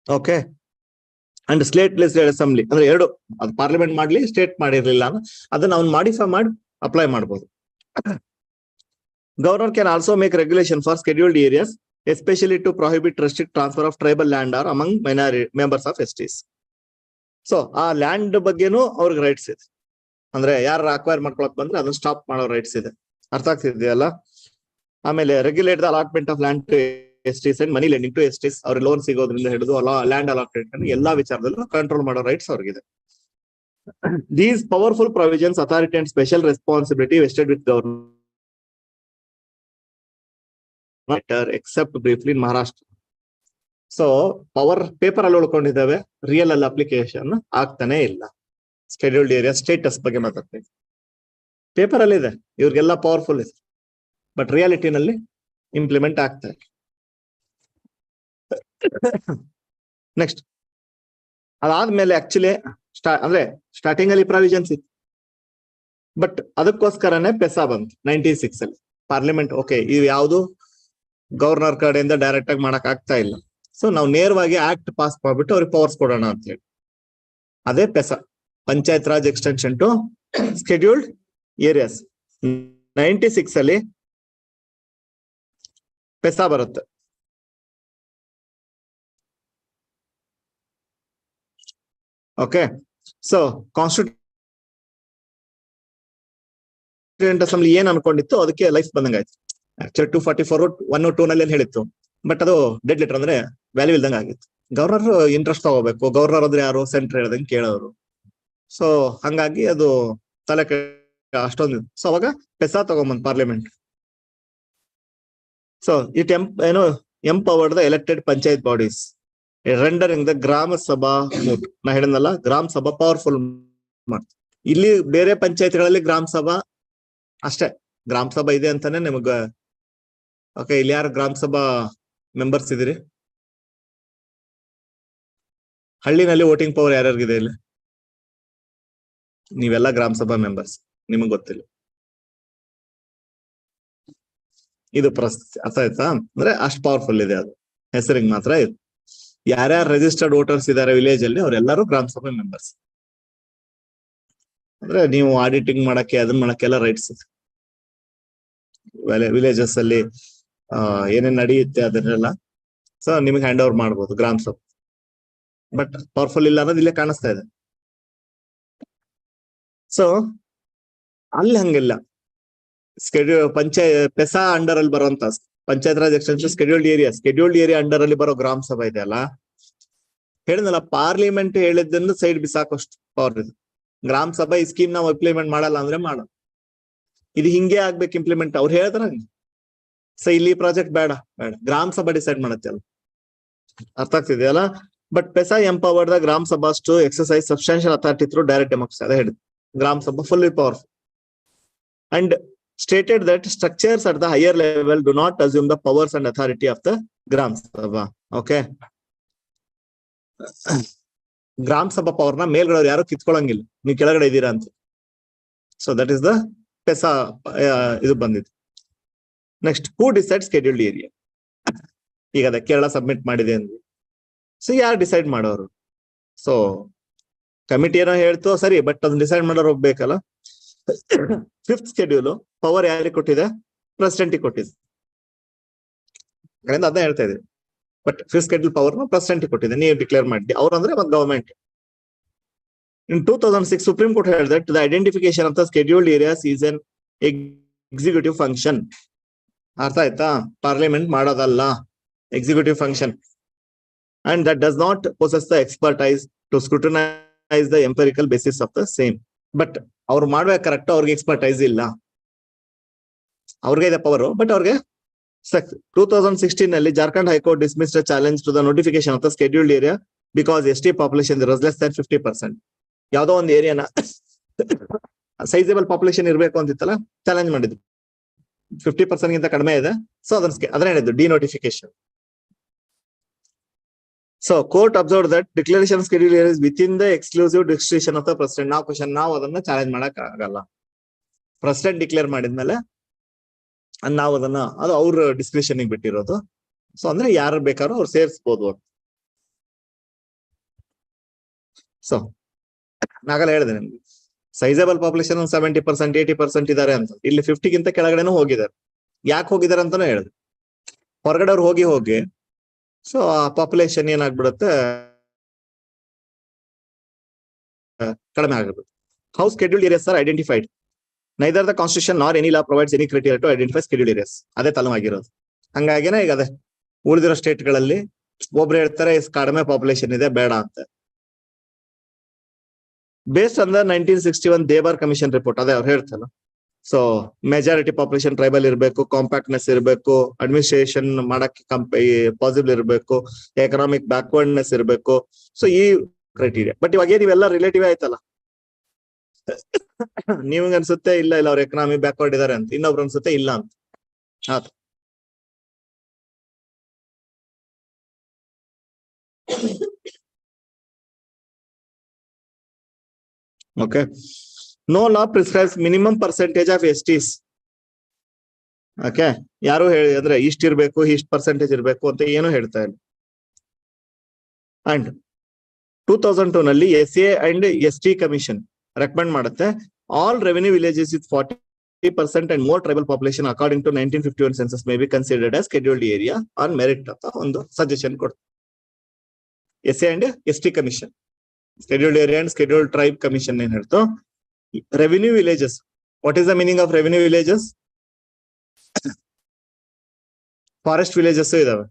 Okay. And state legislative assembly ಅಂದ್ರೆ ಎರಡು, ಅದು ಪಾರ್ಲಿಮೆಂಟ್ ಮಾಡ್ಲಿ ಸ್ಟೇಟ್ ಮಾಡಿರ್ಲಿಲ್ಲ ಅದನ್ನ ಅವ್ನು ಮಾಡಿಫೈ ಮಾಡಿ ಅಪ್ಲೈ ಮಾಡ್ಬೋದು. Governor can also make regulation for scheduled areas, especially to prohibit restrict transfer of tribal land or among minority members of STs. So ಆ ಲ್ಯಾಂಡ್ ಬಗ್ಗೆನೂ ಅವ್ರಿಗೆ ರೈಟ್ಸ್ ಇದೆ. ಅಂದ್ರೆ ಯಾರು ಅಕ್ವೈರ್ ಮಾಡ್ಕೊಳಕ್ ಬಂದ್ರೆ ಅದನ್ನ ಸ್ಟಾಪ್ ಮಾಡೋ ರೈಟ್ಸ್ ಇದೆ. ಅರ್ಥ ಆಗ್ತಿದೆಯಲ್ಲ? ಆಮೇಲೆ regulate the allotment of land to STs and money lending to STs. ಅವ್ರಿಗೆ ಲೋನ್ ಸಿಗೋದ್ರಿಂದ ಹಿಡಿದು ಲ್ಯಾಂಡ್ ಅಲಾಟ್ಮೆಂಟ್ ಎಲ್ಲಾ ವಿಚಾರದಲ್ಲೂ ಕಂಟ್ರೋಲ್ ಮಾಡೋ ರೈಟ್ಸ್ ಅವ್ರಿಗಿದೆ. These powerful provisions, authority and special responsibility vested with government except briefly in Maharashtra. So power paper ಅಲ್ಲಿ ಉಳ್ಕೊಂಡಿದ್ದಾವೆ, ರಿಯಲ್ ಅಲ್ಲಿ ಅಪ್ಲಿಕೇಶನ್ ಆಗ್ತಾನೆ ಇಲ್ಲ. ಸ್ಕೆಡ್ಯೂಲ್ಡ್ ಏರಿಯಾ ಸ್ಟೇಟಸ್ ಬಗ್ಗೆ ಮಾತಾಡ್ತೀವಿ, ಪೇಪರ್ ಅಲ್ಲಿ ಇದೆ, ಇವ್ರಿಗೆಲ್ಲ ಪವರ್ಫುಲ್ ಇದೆ, ಬಟ್ ರಿಯಾಲಿಟಿನಲ್ಲಿ ಇಂಪ್ಲಿಮೆಂಟ್ ಆಗ್ತಾ ಇಲ್ಲ. ನೆಕ್ಸ್ಟ್ ಅದಾದ್ಮೇಲೆ ಆಕ್ಚುಲಿ ಅಂದ್ರೆ ಸ್ಟಾರ್ಟಿಂಗ್ ಅಲ್ಲಿ ಪ್ರಾವಿಷನ್ಸ್ ಇತ್ತು, ಬಟ್ ಅದಕ್ಕೋಸ್ಕರನೇ ಪೆಸಾ ಬಂತು 96 ಅಲ್ಲಿ ಪಾರ್ಲಿಮೆಂಟ್. ಓಕೆ, ಇವು ಯಾವುದು ಗವರ್ನರ್ ಕಡೆಯಿಂದ ಡೈರೆಕ್ಟ್ ಆಗಿ ಮಾಡಕ್ ಆಗ್ತಾ ಇಲ್ಲ, ಸೊ ನಾವು ನೇರವಾಗಿ ಆಕ್ಟ್ ಪಾಸ್ ಮಾಡ್ಬಿಟ್ಟು ಅವ್ರಿಗೆ ಪವರ್ಸ್ ಕೊಡೋಣ ಅಂತ ಹೇಳಿ. ಅದೇ PESA, panchayat raj extension to scheduled areas. 96 ಅಲ್ಲಿ ಪೆಸಾ ಬರುತ್ತೆ. ಓಕೆ, ಸೊ ಕಾನ್ಸ್ಟಿಟ್ಯೂಂಟ್ ಅಸೆಂಬ್ಲಿ ಏನ್ ಅನ್ಕೊಂಡಿತ್ತು ಅದಕ್ಕೆ ಲೈಫ್ ಬಂದಂಗಾಯ್ತು. ಆಕ್ಚುಲಿ 244 102 ನಲ್ಲಿ ಏನ್ ಹೇಳಿತ್ತು, ಬಟ್ ಅದು ಡೆಡ್ ಲೆಟರ್ ಅಂದ್ರೆ ವ್ಯಾಲ್ಯೂ ಇಲ್ದಂಗ ಆಗಿತ್ತು. ಗವರ್ನರ್ ಇಂಟ್ರೆಸ್ಟ್ ತಗೋಬೇಕು, ಗವರ್ನರ್ ಅಂದ್ರೆ ಯಾರು, ಸೆಂಟ್ರ್ ಹೇಳ್ದಂಗೆ ಕೇಳೋರು. ಸೊ ಹಂಗಾಗಿ ಅದು ತಲೆ ಅಷ್ಟೊಂದು. ಸೊ ಅವಾಗ ಪೆಸಾ ತಗೊಂಬಂದ್ ಪಾರ್ಲಿಮೆಂಟ್. ಸೊ ಇಟ್ ಏನು empowered the elected panchayat bodies rendering the gram ಸಭಾ ಮೂಟ್. ನಾ ಹೇಳಿದ್ನಲ್ಲ, ಗ್ರಾಮ ಸಭಾ ಪವರ್ಫುಲ್ ಮಾಡ್ತೀವಿ. ಇಲ್ಲಿ ಬೇರೆ ಪಂಚಾಯತ್ಗಳಲ್ಲಿ ಗ್ರಾಮ ಸಭಾ ಅಷ್ಟೇ, ಗ್ರಾಮ ಸಭಾ ಇದೆ ಅಂತಾನೆ ನಿಮಗ. ಓಕೆ, ಇಲ್ಲಿ ಯಾರು ಗ್ರಾಮ ಸಭಾ ಮೆಂಬರ್ಸ್ ಇದೀರಿ? ಹಳ್ಳಿನಲ್ಲಿ ವೋಟಿಂಗ್ ಪವರ್ ಯಾರ್ಯಾರಿಗಿದೆ ಇಲ್ಲಿ? ನೀವೆಲ್ಲ ಗ್ರಾಮ ಸಭಾ ಮೆಂಬರ್ಸ್, ನಿಮಗ್ ಗೊತ್ತಿಲ್ಲ. ಇದು ಅರ್ಥ ಆಯ್ತಾ? ಅಂದ್ರೆ ಅಷ್ಟು ಪವರ್ಫುಲ್ ಇದೆ, ಅದು ಹೆಸರಿಗೆ ಮಾತ್ರ ಇದೆ. ಯಾರ್ಯಾರು ರಿಜಿಸ್ಟರ್ಡ್ ವೋಟರ್ಸ್ ಇದಾರೆ ವಿಲೇಜ್ ಅಲ್ಲಿ ಅವರೆಲ್ಲರೂ ಗ್ರಾಮ ಸಭಾ ಮೆಂಬರ್ಸ್. ಅಂದ್ರೆ ನೀವು ಆಡಿಟಿಂಗ್ ಮಾಡಕ್ಕೆ ಅದನ್ನ ಮಾಡಕ್ಕೆಲ್ಲ ರೈಟ್ಸ್ ಇದೆ. ವಿಲೇಜಸ್ ಅಲ್ಲಿ ಏನೇನ್ ನಡೆಯುತ್ತೆ ಅದನ್ನೆಲ್ಲ ಸೊ ನಿಮ್ಗೆ ಹ್ಯಾಂಡ್ ಓವರ್ ಮಾಡ್ಬೋದು ಗ್ರಾಮ ಸಭಾ. ಬಟ್ ಪವರ್ಫುಲ್ ಇಲ್ಲ ಅನ್ನೋದು ಇಲ್ಲೇ ಕಾಣಿಸ್ತಾ ಇದೆ. ಸೊ ಅಲ್ಲಿ ಹಂಗಿಲ್ಲ. ಪೆಸಾ ಅಂಡರ್ ಅಲ್ಲಿ ಬರುವಂತ panchayat raj extension scheduled area under ಅಲ್ಲಿ ಬರೋ ಗ್ರಾಮ ಸಭಾ ಇದೆ ಅಲ್ಲ, ಹೇಳಿದ್ನಲ್ಲ ಪಾರ್ಲಿಮೆಂಟ್ ಹೇಳಿದ್ದನ್ನು ಸೈಡ್ ಬಿಸಾಕೋಷ್ಟು ಪವರ್ ಇದೆ. ಗ್ರಾಮ ಸಭಾ ಈ ಸ್ಕೀಮ್ ನಾವು ಇಂಪ್ಲಿಮೆಂಟ್ ಮಾಡಲ್ಲ ಅಂದ್ರೆ ಮಾಡೋದು, ಇದು ಹಿಂಗೆ ಆಗ್ಬೇಕು ಇಂಪ್ಲಿಮೆಂಟ್ ಅವ್ರು ಹೇಳ್ತಾರ. ಸೊ ಇಲ್ಲಿ ಪ್ರಾಜೆಕ್ಟ್ ಬೇಡ ಗ್ರಾಮ ಸಭಾ ಡಿಸೈಡ್ ಮಾಡತ್ತೆ ಅಲ್ಲ. ಅರ್ಥ ಆಗ್ತಿದೆಯಲ್ಲ? But PESA empowered the gram sabhas to exercise substantial authority through direct democracy. ಅದೇ ಹೇಳಿದ್ gram sabha fully powerful and stated that structures at the higher level do not assume the powers and authority of the gram sabha. Okay, ಗ್ರಾಮ ಸಭಾ ಪವರ್ನ ಮೇಲ್ಗಡೆ ಯಾರು ಕಿತ್ಕೊಳಂಗಿಲ್ಲ, ನೀವು ಕೆಳಗಡೆ ಇದ್ದೀರಾ ಅಂತ. ಸೊ ದಟ್ ಇಸ್ ದ ಪೆಸಾ ಇದು ಬಂದಿದೆ. ನೆಕ್ಸ್ಟ್, ಹೂ ಡಿಸೈಡ್ ಸ್ಕೆಡ್ಯೂಲ್ಡ್ ಏರಿಯಾ? ಈಗ ಅದ ಕೇರಳ ಸಬ್ಮಿಟ್ ಮಾಡಿದೆ ಅಂದ್ವಿ. ಸೊ ಯಾರು ಡಿಸೈಡ್ ಮಾಡೋರು? ಸೊ ಕಮಿಟಿ ಏನೋ ಹೇಳ್ತು ಸರಿ, ಬಟ್ ಅದನ್ನ ಡಿಸೈಡ್ ಮಾಡೋರು ಹೋಗ್ಬೇಕಲ್ಲ. 5th ಶೆಡ್ಯೂಲ್ ಪವರ್ ಯಾರಿಗೆ ಕೊಟ್ಟಿದೆ? ಪ್ರೆಸಿಡೆಂಟಿಗೆ ಕೊಟ್ಟಿದೆ. ಅದನ್ನ ಹೇಳ್ತಾ ಇದ್ದೀವಿ. ಬಟ್ 5th ಶೆಡ್ಯೂಲ್ ಪವರ್ ಪ್ರೆಸಿಡೆಂಟಿಗೆ ಕೊಟ್ಟಿದೆ, ನೀವು ಡಿಕ್ಲೇರ್ ಮಾಡಿ. ಅವ್ರು ಅಂದ್ರೆ ಒಂದು government. In 2006, Supreme Court held that the identification of the scheduled areas is an executive function. ಅರ್ಥ ಆಯ್ತಾ? ಪಾರ್ಲಿಮೆಂಟ್ ಮಾಡೋದಲ್ಲ, executive function. And that does not possess the expertise to scrutinize the empirical basis of the same. But ಅವ್ರು ಮಾಡ್ಬೇಕು ಕರೆಕ್ಟ್, ಅವ್ರಿಗೆ ಎಕ್ಸ್ಪರ್ಟೈಸ್ ಇಲ್ಲ. ಅವ್ರಿಗೆ ಇದೆ ಪವರ್, ಬಟ್ ಅವ್ರಿಗೆ 2016 ನಲ್ಲಿ Jharkhand high court dismissed a challenge to the notification of the scheduled area because ST population there was less than 50%. ಯಾವ್ದೋ ಒಂದು ಏರಿಯಾನ ಸೈಜಬಲ್ ಪಾಪ್ಯುಲೇಷನ್ ಇರ್ಬೇಕು ಅಂತಿತ್ತಲ್ಲ, ಚಾಲೆಂಜ್ ಮಾಡಿದ್ರು. 50% ಗಿಂತ ಕಡಿಮೆ ಇದೆ, ಸೊ ಅದನ್ನ ಹೇಳಿದ್ದು denotification. So court observe that declaration schedule areas with in the exclusive description of the president. ನಾವು ಅದನ್ನ ಚಾಲೆಂಜ್ ಮಾಡಕ್ ಆಗಲ್ಲ. ಪ್ರೆಸಿಡೆಂಟ್ ಡಿಕ್ಲೇರ್ ಮಾಡಿದ್ಮೇಲೆ ನಾವು ಅದನ್ನ ಅದು ಅವ್ರ ಡಿಸ್ಕ್ರಿಪ್ಷನ್ ಬಿಟ್ಟಿರೋದು. ಸೊ ಅಂದ್ರೆ ಯಾರು ಬೇಕಾದ್ರೂ ಅವ್ರು ಸೇರಿಸಬಹುದು ಅಂತ. ಸೊ ನಾಗಲ್ಲ ಹೇಳಿದೆ ನಿಮ್ಗೆ ಸೈಜಬಲ್ ಪಾಪ್ಯುಲೇಷನ್ 70%, 80% ಇದಾರೆ ಅಂತ. ಇಲ್ಲಿ 50ಗಿಂತ ಕೆಳಗಡೆನೂ ಹೋಗಿದ್ದಾರೆ. ಯಾಕೆ ಹೋಗಿದ್ದಾರೆ ಅಂತಾನೂ ಹೇಳಿದೆ. ಹೊರಗಡೆ ಅವ್ರು ಹೋಗಿ ಸೊ ಆ ಪಾಪ್ಯುಲೇಷನ್ ಏನಾಗ್ಬಿಡುತ್ತೆ, ಕಡಿಮೆ ಆಗುತ್ತೆ. How scheduled areas are identified. Neither the constitution nor any law provides any criteria to identify scheduled areas. ಅದೇ ತಲವಾಗಿರೋದು. ಹಂಗಾಗಿನೇ ಈಗ ಅದೇ ಉಳಿದಿರೋ ಸ್ಟೇಟ್ ಗಳಲ್ಲಿ ಒಬ್ರು ಹೇಳ್ತಾರೆ ಕಡಿಮೆ ಪಾಪ್ಯುಲೇಷನ್ ಇದೆ ಬೇಡ ಅಂತ. Based on the 1961 Dhebar commission report, ಅದೇ ಅವ್ರು ಹೇಳ್ತಲ್ಲ. ಸೊ ಮೆಜಾರಿಟಿ ಪಾಪ್ಯುಲೇಷನ್ ಟ್ರೈಬಲ್ ಇರಬೇಕು, ಕಾಂಪ್ಯಾಕ್ಟ್ನೆಸ್ ಇರಬೇಕು, ಅಡ್ಮಿನಿಸ್ಟ್ರೇಷನ್ ಮಾಡಕ್ಕೆ ಪಾಸಿಬಲ್ ಇರಬೇಕು, ಎಕನಾಮಿಕ್ ಬ್ಯಾಕ್ವರ್ಡ್ನೆಸ್ ಇರಬೇಕು. ಸೊ ಈ ಕ್ರೈಟೀರಿಯಾ. ಬಟ್ ಇವಾಗ ನೀವೆಲ್ಲ ರಿಲೇಟಿವ್ ಆಯ್ತಲ್ಲ. ನೀವ್ ಅನ್ಸುತ್ತೆ ಇಲ್ಲ ಅವ್ರ ಎಕನಾಮಿ ಬ್ಯಾಕ್ವರ್ಡ್ ಇದಾರೆ ಅಂತ, ಇನ್ನೊಬ್ರು ಅನ್ಸುತ್ತೆ ಇಲ್ಲ ಅಂತ. ಆತ okay. No law prescribes minimum percentage of STs. Okay, ಯಾರು ಹೇಳಿ ಅಂದ್ರೆ ಇಷ್ಟ ಇರ್ಬೇಕು, ಇಷ್ಟ ಪರ್ಸೆಂಟೇಜ್ ಇರ್ಬೇಕು ಅಂತ ಏನು ಹೇಳ್ತಾ ಇಲ್ಲ. ಅಂಡ್ 2002 ನಲ್ಲಿ SA and ST commission recommend ಮಾಡುತ್ತೆ all revenue villages with 40% and more tribal population according to 1951 census may be considered as scheduled area on merit ಅಂತ ಒಂದು ಸಜೆಷನ್ ಕೊಡ್ತಾರೆ. SA and ST commission, scheduled area and scheduled tribe commission ಏನ್ ಹೇಳ್ತು, revenue villages. What is the meaning of revenue villages? Forest villages ಇದಾವೆ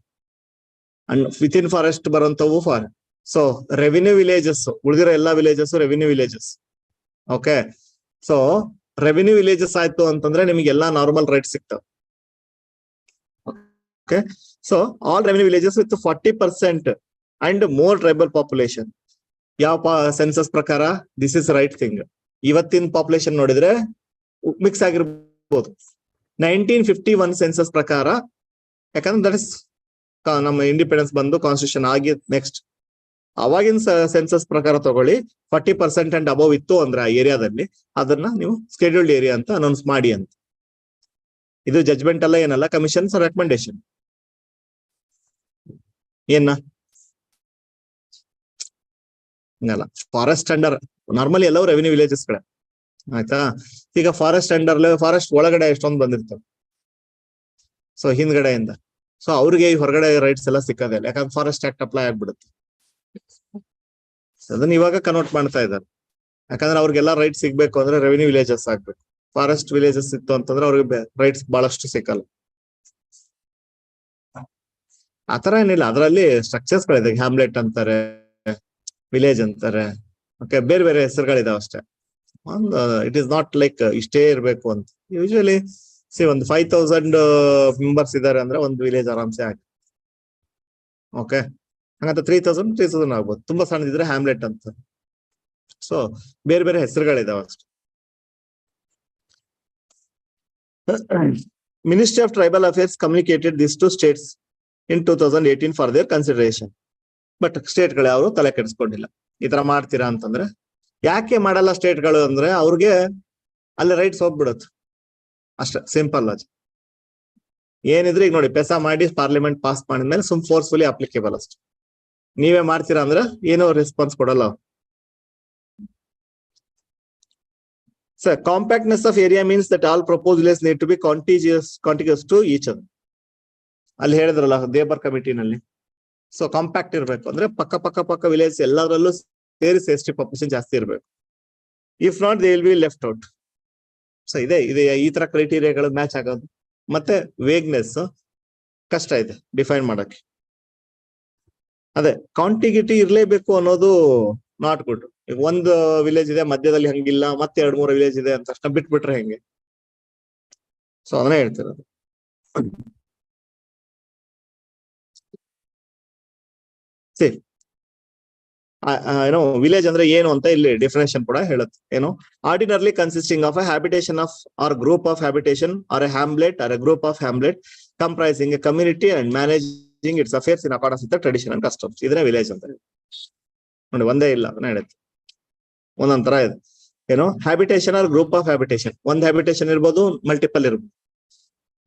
ಅಂಡ್ ವಿತ್ ಇನ್ ಫಾರೆಸ್ಟ್ ಬರುವಂತವು ಫಾರೆಸ್ಟ್. ಸೊ ರೆವಿನ್ಯೂ ವಿಲೇಜಸ್, ಉಳಿದಿರೋ ಎಲ್ಲಾ villages revenue villages. Okay, so revenue villages ಆಯ್ತು ಅಂತಂದ್ರೆ ನಿಮ್ಗೆ ಎಲ್ಲಾ ನಾರ್ಮಲ್ ರೈಟ್ಸ್ ಸಿಗ್ತವೆ. Okay, so all revenue villages with 40% and more tribal population. ಯಾವ ಸೆನ್ಸಸ್ ಪ್ರಕಾರ? This is right thing. ಇವತ್ತಿನ ಪಾಪ್ಯುಲೇಷನ್ ನೋಡಿದ್ರೆ ಮಿಕ್ಸ್ ಆಗಿರ್ಬೋದು. 1951 ಸೆನ್ಸಸ್ ಪ್ರಕಾರ, ಯಾಕಂದ್ರೆ ದಟ್ ಇಸ್ ನಮ್ಮ ಇಂಡಿಪೆಂಡೆನ್ಸ್ ಬಂದು ಕಾನ್ಸ್ಟಿಟ್ಯೂಷನ್ ಆಗಿ ನೆಕ್ಸ್ಟ್ ಅವಾಗಿನ ಸೆನ್ಸಸ್ ಪ್ರಕಾರ ತಗೊಳ್ಳಿ. 40% ಅಂಡ್ ಅಬೌವ್ ಇತ್ತು ಅಂದ್ರೆ ಆ ಏರಿಯಾದಲ್ಲಿ ಅದನ್ನ ನೀವು ಸ್ಕೆಡ್ಯೂಲ್ಡ್ ಏರಿಯಾ ಅಂತ ಅನೌನ್ಸ್ ಮಾಡಿ ಅಂತ. ಇದು ಜಜ್ಮೆಂಟ್ ಅಲ್ಲ, ಏನಲ್ಲ, ಕಮಿಷನ್ಸ್ ರೆಕಮೆಂಡೇಶನ್. ಏನ ಹಂಗಲ್ಲ, ಫಾರೆಸ್ಟ್ ಅಂಡರ್ ನಾರ್ಮಲಿ ಎಲ್ಲವೂ ರೆವಿನ್ಯೂ ವಿಲೇಜಸ್ ಕಡೆ ಆಯ್ತಾ. ಈಗ ಫಾರೆಸ್ಟ್ ಅಂಡರ್ ಫಾರೆಸ್ಟ್ ಒಳಗಡೆ ಎಷ್ಟೊಂದು ಬಂದಿರ್ತವೆ, ಸೊ ಹಿಂದ್ಗಡೆಯಿಂದ. ಸೊ ಅವ್ರಿಗೆ ಹೊರಗಡೆ ರೈಟ್ಸ್ ಎಲ್ಲ ಸಿಕ್ಕದೇ ಇಲ್ಲ, ಯಾಕಂದ್ರೆ ಫಾರೆಸ್ಟ್ ಆಕ್ಟ್ ಅಪ್ಲೈ ಆಗ್ಬಿಡುತ್ತೆ. ಅದನ್ನ ಇವಾಗ ಕನ್ವರ್ಟ್ ಮಾಡ್ತಾ ಇದ್ದಾರೆ. ಯಾಕಂದ್ರೆ ಅವ್ರಿಗೆಲ್ಲ ರೈಟ್ ಸಿಗ್ಬೇಕು ಅಂದ್ರೆ ರೆವಿನ್ಯೂ ವಿಲೇಜಸ್ ಆಗ್ಬೇಕು. ಫಾರೆಸ್ಟ್ ವಿಲೇಜಸ್ ಇತ್ತು ಅಂತಂದ್ರೆ ಅವ್ರಿಗೆ ರೈಟ್ಸ್ ಬಹಳಷ್ಟು ಸಿಕ್ಕಲ್ಲ. ಆತರ ಏನಿಲ್ಲ, ಅದರಲ್ಲಿ ಸ್ಟ್ರಕ್ಚರ್ಸ್ ಗಳಿದೆ. ಹ್ಯಾಮ್ಲೆಟ್ ಅಂತಾರೆ, ವಿಲೇಜ್ ಅಂತಾರೆ. ಓಕೆ, ಬೇರೆ ಬೇರೆ ಹೆಸರುಗಳಿದಾವೆ ಅಷ್ಟೇ. ಒಂದು ಇಟ್ ಈಸ್ ನಾಟ್ ಲೈಕ್ ಇಷ್ಟೇ ಇರ್ಬೇಕು ಅಂತ. ಯೂಶುವಲಿ ಒಂದು 5000 ಮೆಂಬರ್ಸ್ ಇದಾರೆ ಅಂದ್ರೆ ಒಂದು ವಿಲೇಜ್ ಆರಾಮ್ಸೆ ಆಗಿ. ಓಕೆ, ಹಂಗಂತ 3000 ಆಗ್ಬೋದು. ತುಂಬಾ ಸಣ್ಣದಿದ್ರೆ ಹ್ಯಾಮ್ಲೆಟ್ ಅಂತ. ಸೊ ಬೇರೆ ಬೇರೆ ಹೆಸರುಗಳಿದಾವೆ ಅಷ್ಟೇ. Ministry of tribal affairs communicated this to states in 2018 for their consideration. But ಸ್ಟೇಟ್ಗಳು ಯಾರು ತಲೆ ಕೆಡಿಸ್ಕೊಂಡಿಲ್ಲ. ಈ ತರ ಮಾಡ್ತೀರಾ ಅಂತಂದ್ರೆ. ಯಾಕೆ ಮಾಡಲ್ಲ ಸ್ಟೇಟ್ಗಳು ಅಂದ್ರೆ ಅವ್ರಿಗೆ ಅಲ್ಲಿ ರೈಟ್ಸ್ ಹೋಗ್ಬಿಡುತ್ತೆ ಅಷ್ಟೇ, ಸಿಂಪಲ್ ಆಗಿ. ಏನಿದ್ರೆ ಈಗ ನೋಡಿ, ಪೆಸಾ ಮಾಡಿ ಪಾರ್ಲಿಮೆಂಟ್ ಪಾಸ್ ಮಾಡಿದ್ಮೇಲೆ ಫೋರ್ಸ್ಫುಲಿ ಅಪ್ಲಿಕೇಬಲ್ ಅಷ್ಟೇ. ನೀವೇ ಮಾಡ್ತೀರಾ ಅಂದ್ರೆ ಏನೋ ರೆಸ್ಪಾನ್ಸ್ ಕೊಡಲ್ಲ. Sir, compactness of area means that all proposals need to be contiguous to each other. ಅಲ್ಲಿ ಹೇಳಿದ್ರಲ್ಲ ದೇಬರ್ ಕಮಿಟಿನಲ್ಲಿ. ಸೊ ಕಾಂಪ್ಯಾಕ್ಟ್ ಇರ್ಬೇಕು ಅಂದ್ರೆ ಪಕ್ಕ ವಿಲೇಜ್ ಎಲ್ಲದರಲ್ಲೂ ಸೇರಿಸಿ ST ಪಾಪ್ಯುಲೇಷನ್ ಜಾಸ್ತಿ ಇರ್ಬೇಕು. If not they will be left out. So ಇದೆ ಈ ತರ ಕ್ರೈಟೀರಿಯಾಗಳು ಮ್ಯಾಚ್ ಆಗೋದು. ಮತ್ತೆ ವೇಗ್ನೆಸ್ ಕಷ್ಟ ಇದೆ ಡಿಫೈನ್ ಮಾಡಕ್ಕೆ. ಅದೇ ಕಾಂಟಿಗ್ಯೂಟಿ ಇರ್ಲೇಬೇಕು ಅನ್ನೋದು ನಾಟ್ ಗುಡ್. ಈಗ ಒಂದು ವಿಲೇಜ್ ಇದೆ ಮಧ್ಯದಲ್ಲಿ ಹಂಗಿಲ್ಲ, ಮತ್ತೆ 2-3 ವಿಲೇಜ್ ಇದೆ ಅಂತ ತಕ್ಷಣ ಬಿಟ್ಬಿಟ್ರೆ ಹೆಂಗೆ? ಸೊ ಅದನ್ನೇ ಹೇಳ್ತಿರೋದು. ಏನೋ ವಿಲೇಜ್ ಅಂದ್ರೆ ಏನು ಅಂತ ಇಲ್ಲಿ ಡೆಫಿನೇಷನ್ ಕೂಡ ಹೇಳುತ್ತೆ. ಏನು? Ordinarily consisting of a habitation of or group of habitation or a hamlet or a group of hamlet comprising a community and manage managing its affairs in accordance with tradition and customs. ಇದನ್ನೇ ವಿಲೇಜ್ ಅಂತ ನೋಡಿ. ಒಂದೇ ಇಲ್ಲ, ಅದನ್ನ ಹೇಳುತ್ತೆ. ಒಂದೊಂದ್ ತರ ಇದೆ. ಏನು habitation or group of habitation. ಒಂದ್ ಹ್ಯಾಬಿಟೇಷನ್ ಇರ್ಬೋದು, ಮಲ್ಟಿಪಲ್ ಇರ್ಬೋದು.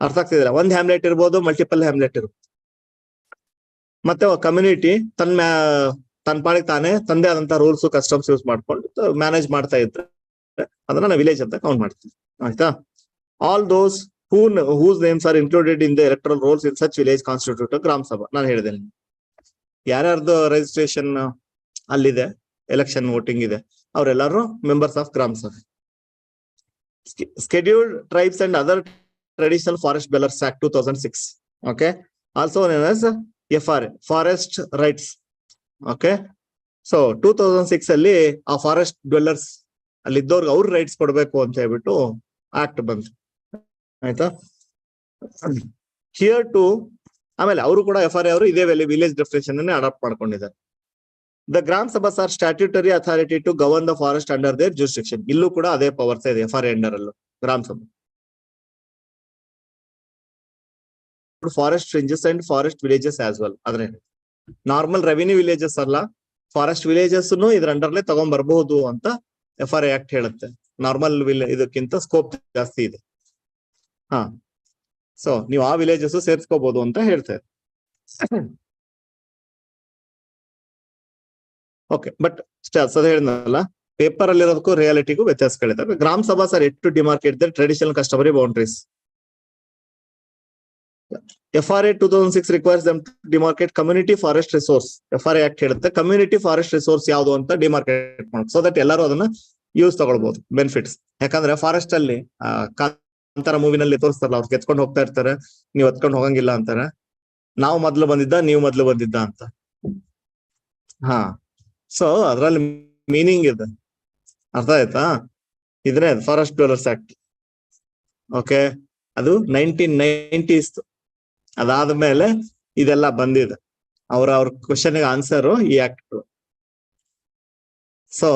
ಅರ್ಥ ಆಗ್ತಿದಿಲ್ಲ? ಒಂದ್ ಹ್ಯಾಮ್ಲೆಟ್ ಇರ್ಬೋದು, ಮಲ್ಟಿಪಲ್ ಹ್ಯಾಮ್ಲೆಟ್ ಇರ್ಬೋದು. ಮತ್ತೆ ಕಮ್ಯುನಿಟಿ ತನ್ನ ಪಾಡಿಗೆ ತಾನೇ ತಂದೆ ಆದಂತ ರೂಲ್ಸ್ ಕಸ್ಟಮ್ಸ್ ಯೂಸ್ ಮಾಡ್ಕೊಂಡು ಮ್ಯಾನೇಜ್ ಮಾಡ್ತಾ ಇದ್ರೆ ಅದನ್ನ ನಾವು ವಿಲೇಜ್ ಅಂತ ಕೌಂಟ್ ಮಾಡ್ತೀವಿ. ಆಯ್ತಾ? All those whose names are included in the electoral rolls in such village constitute ಗ್ರಾಮ ಸಭಾ. ನಾನು ಹೇಳಿದೆ ಯಾರ್ಯಾರ್ದು ರಿಜಿಸ್ಟ್ರೇಷನ್ ಅಲ್ಲಿದೆ, ಎಲೆಕ್ಷನ್ ವೋಟಿಂಗ್ ಇದೆ, ಅವರೆಲ್ಲರೂ ಮೆಂಬರ್ಸ್ ಆಫ್ ಗ್ರಾಮ ಸಭೆ. Scheduled Tribes and Other Traditional Forest Dwellers Act 2006, okay, also known as FRA, Forest Rights. Okay, so 2006 ಅಲ್ಲಿ ಆ ಫಾರೆಸ್ಟ್ ಡ್ವೆಲ್ಲರ್ಸ್ ಅಲ್ಲಿ ಇದ್ದವ್ರಿಗೆ ಅವ್ರ ರೈಟ್ಸ್ ಕೊಡ್ಬೇಕು ಅಂತ ಹೇಳ್ಬಿಟ್ಟು ಆಕ್ಟ್ ಬಂತು. ಆಯ್ತಾ? ಹಿಯರ್ ಟು ಆಮೇಲೆ ಅವರು ಕೂಡ FRA ಅವರು ಇದೇ ವಿಲೇಜ್ ಡೆಫಿನೇಷನ್ ಅನ್ನು ಅಡಾಪ್ಟ್ ಮಾಡ್ಕೊಂಡಿದ್ದಾರೆ. The gram sabhas are statutory authority to govern the forest under their jurisdiction. ಇಲ್ಲೂ ಕೂಡ ಅದೇ ಪವರ್ಸ್ ಇದೆ FRA ಅಂಡರ್ ಅಲ್ಲೂ ಗ್ರಾಮ ಸಭಾ. Forest ranges and forest villages as well. ಆದ್ರೆ ನಾರ್ಮಲ್ ರೆವಿನ್ಯೂ ವಿಲೇಜಸ್ ಅಲ್ಲ, ಫಾರೆಸ್ಟ್ ವಿಲೇಜಸ್ ಇದ್ರ ಅಂಡರ್ಲೆ ತಗೊಂಡ್ ಬರಬಹುದು ಅಂತ FRA ಆಕ್ಟ್ ಹೇಳುತ್ತೆ. ನಾರ್ಮಲ್ ಇದಕ್ಕಿಂತ ಸ್ಕೋಪ್ ಜಾಸ್ತಿ ಇದೆ. ಹಾ, ಸೊ ನೀವು ಆ ವಿಲೇಜಸ್ ಸೇರ್ಸ್ಕೋಬಹುದು ಅಂತ ಹೇಳ್ತಾರೆ. ಓಕೆ, ಬಟ್ ಅದ ಹೇಳಿದ್ನಲ್ಲ, ಪೇಪರ್ ಅಲ್ಲಿರೋದಕ್ಕೂ ರಿಯಾಲಿಟಿಗೂ ವ್ಯತ್ಯಾಸಗಳಿದ್ದಾವೆ. Gram sabha sir at to demarcate the traditional customary boundaries. FRA 2006 requires them to demarcate community forest resource. FRA act ಹೇಳುತ್ತೆ ಕಮ್ಯುನಿಟಿ ಫಾರೆಸ್ಟ್ ರಿಸೋರ್ಸ್ ಯಾವುದು ಅಂತ ಡಿಮಾರ್ಕೇಟ್ ಮಾಡಿ, ಸೊ ದಟ್ ಎಲ್ಲರೂ ಅದನ್ನ ಯೂಸ್ ತಗೊಳ್ಬಹುದು, ಬೆನಿಫಿಟ್ಸ್. ಯಾಕಂದ್ರೆ ಫಾರೆಸ್ಟ್ ಅಲ್ಲಿ ಕಾಂತಾರ ಮೂವಿನಲ್ಲಿ ತೋರಿಸ್ತಾರಲ್ಲ, ಅವ್ರು ಕೆತ್ಕೊಂಡು ಹೋಗ್ತಾ ಇರ್ತಾರೆ, ನೀವ್ ಎತ್ಕೊಂಡು ಹೋಗಂಗಿಲ್ಲ ಅಂತಾರೆ. ನಾವು ಮೊದ್ಲು ಬಂದಿದ್ದ, ನೀವು ಮೊದ್ಲು ಬಂದಿದ್ದ ಅಂತ. ಹಾ, ಸೊ ಅದ್ರಲ್ಲಿ ಮೀನಿಂಗ್ ಇದೆ. ಅರ್ಥ ಆಯ್ತಾ? ಇದ್ರೆ ಫಾರೆಸ್ಟ್ ಡ್ವೆಲ್ಲರ್ಸ್ ಆಕ್ಟ್. ಓಕೆ, ಅದು 1990s. ಅದಾದ್ಮೇಲೆ ಇದೆಲ್ಲ ಬಂದಿದೆ. ಅವ್ರ ಕ್ವಶನ್ ಆನ್ಸರ್ ಈ ಆಕ್ಟ್. ಸೊ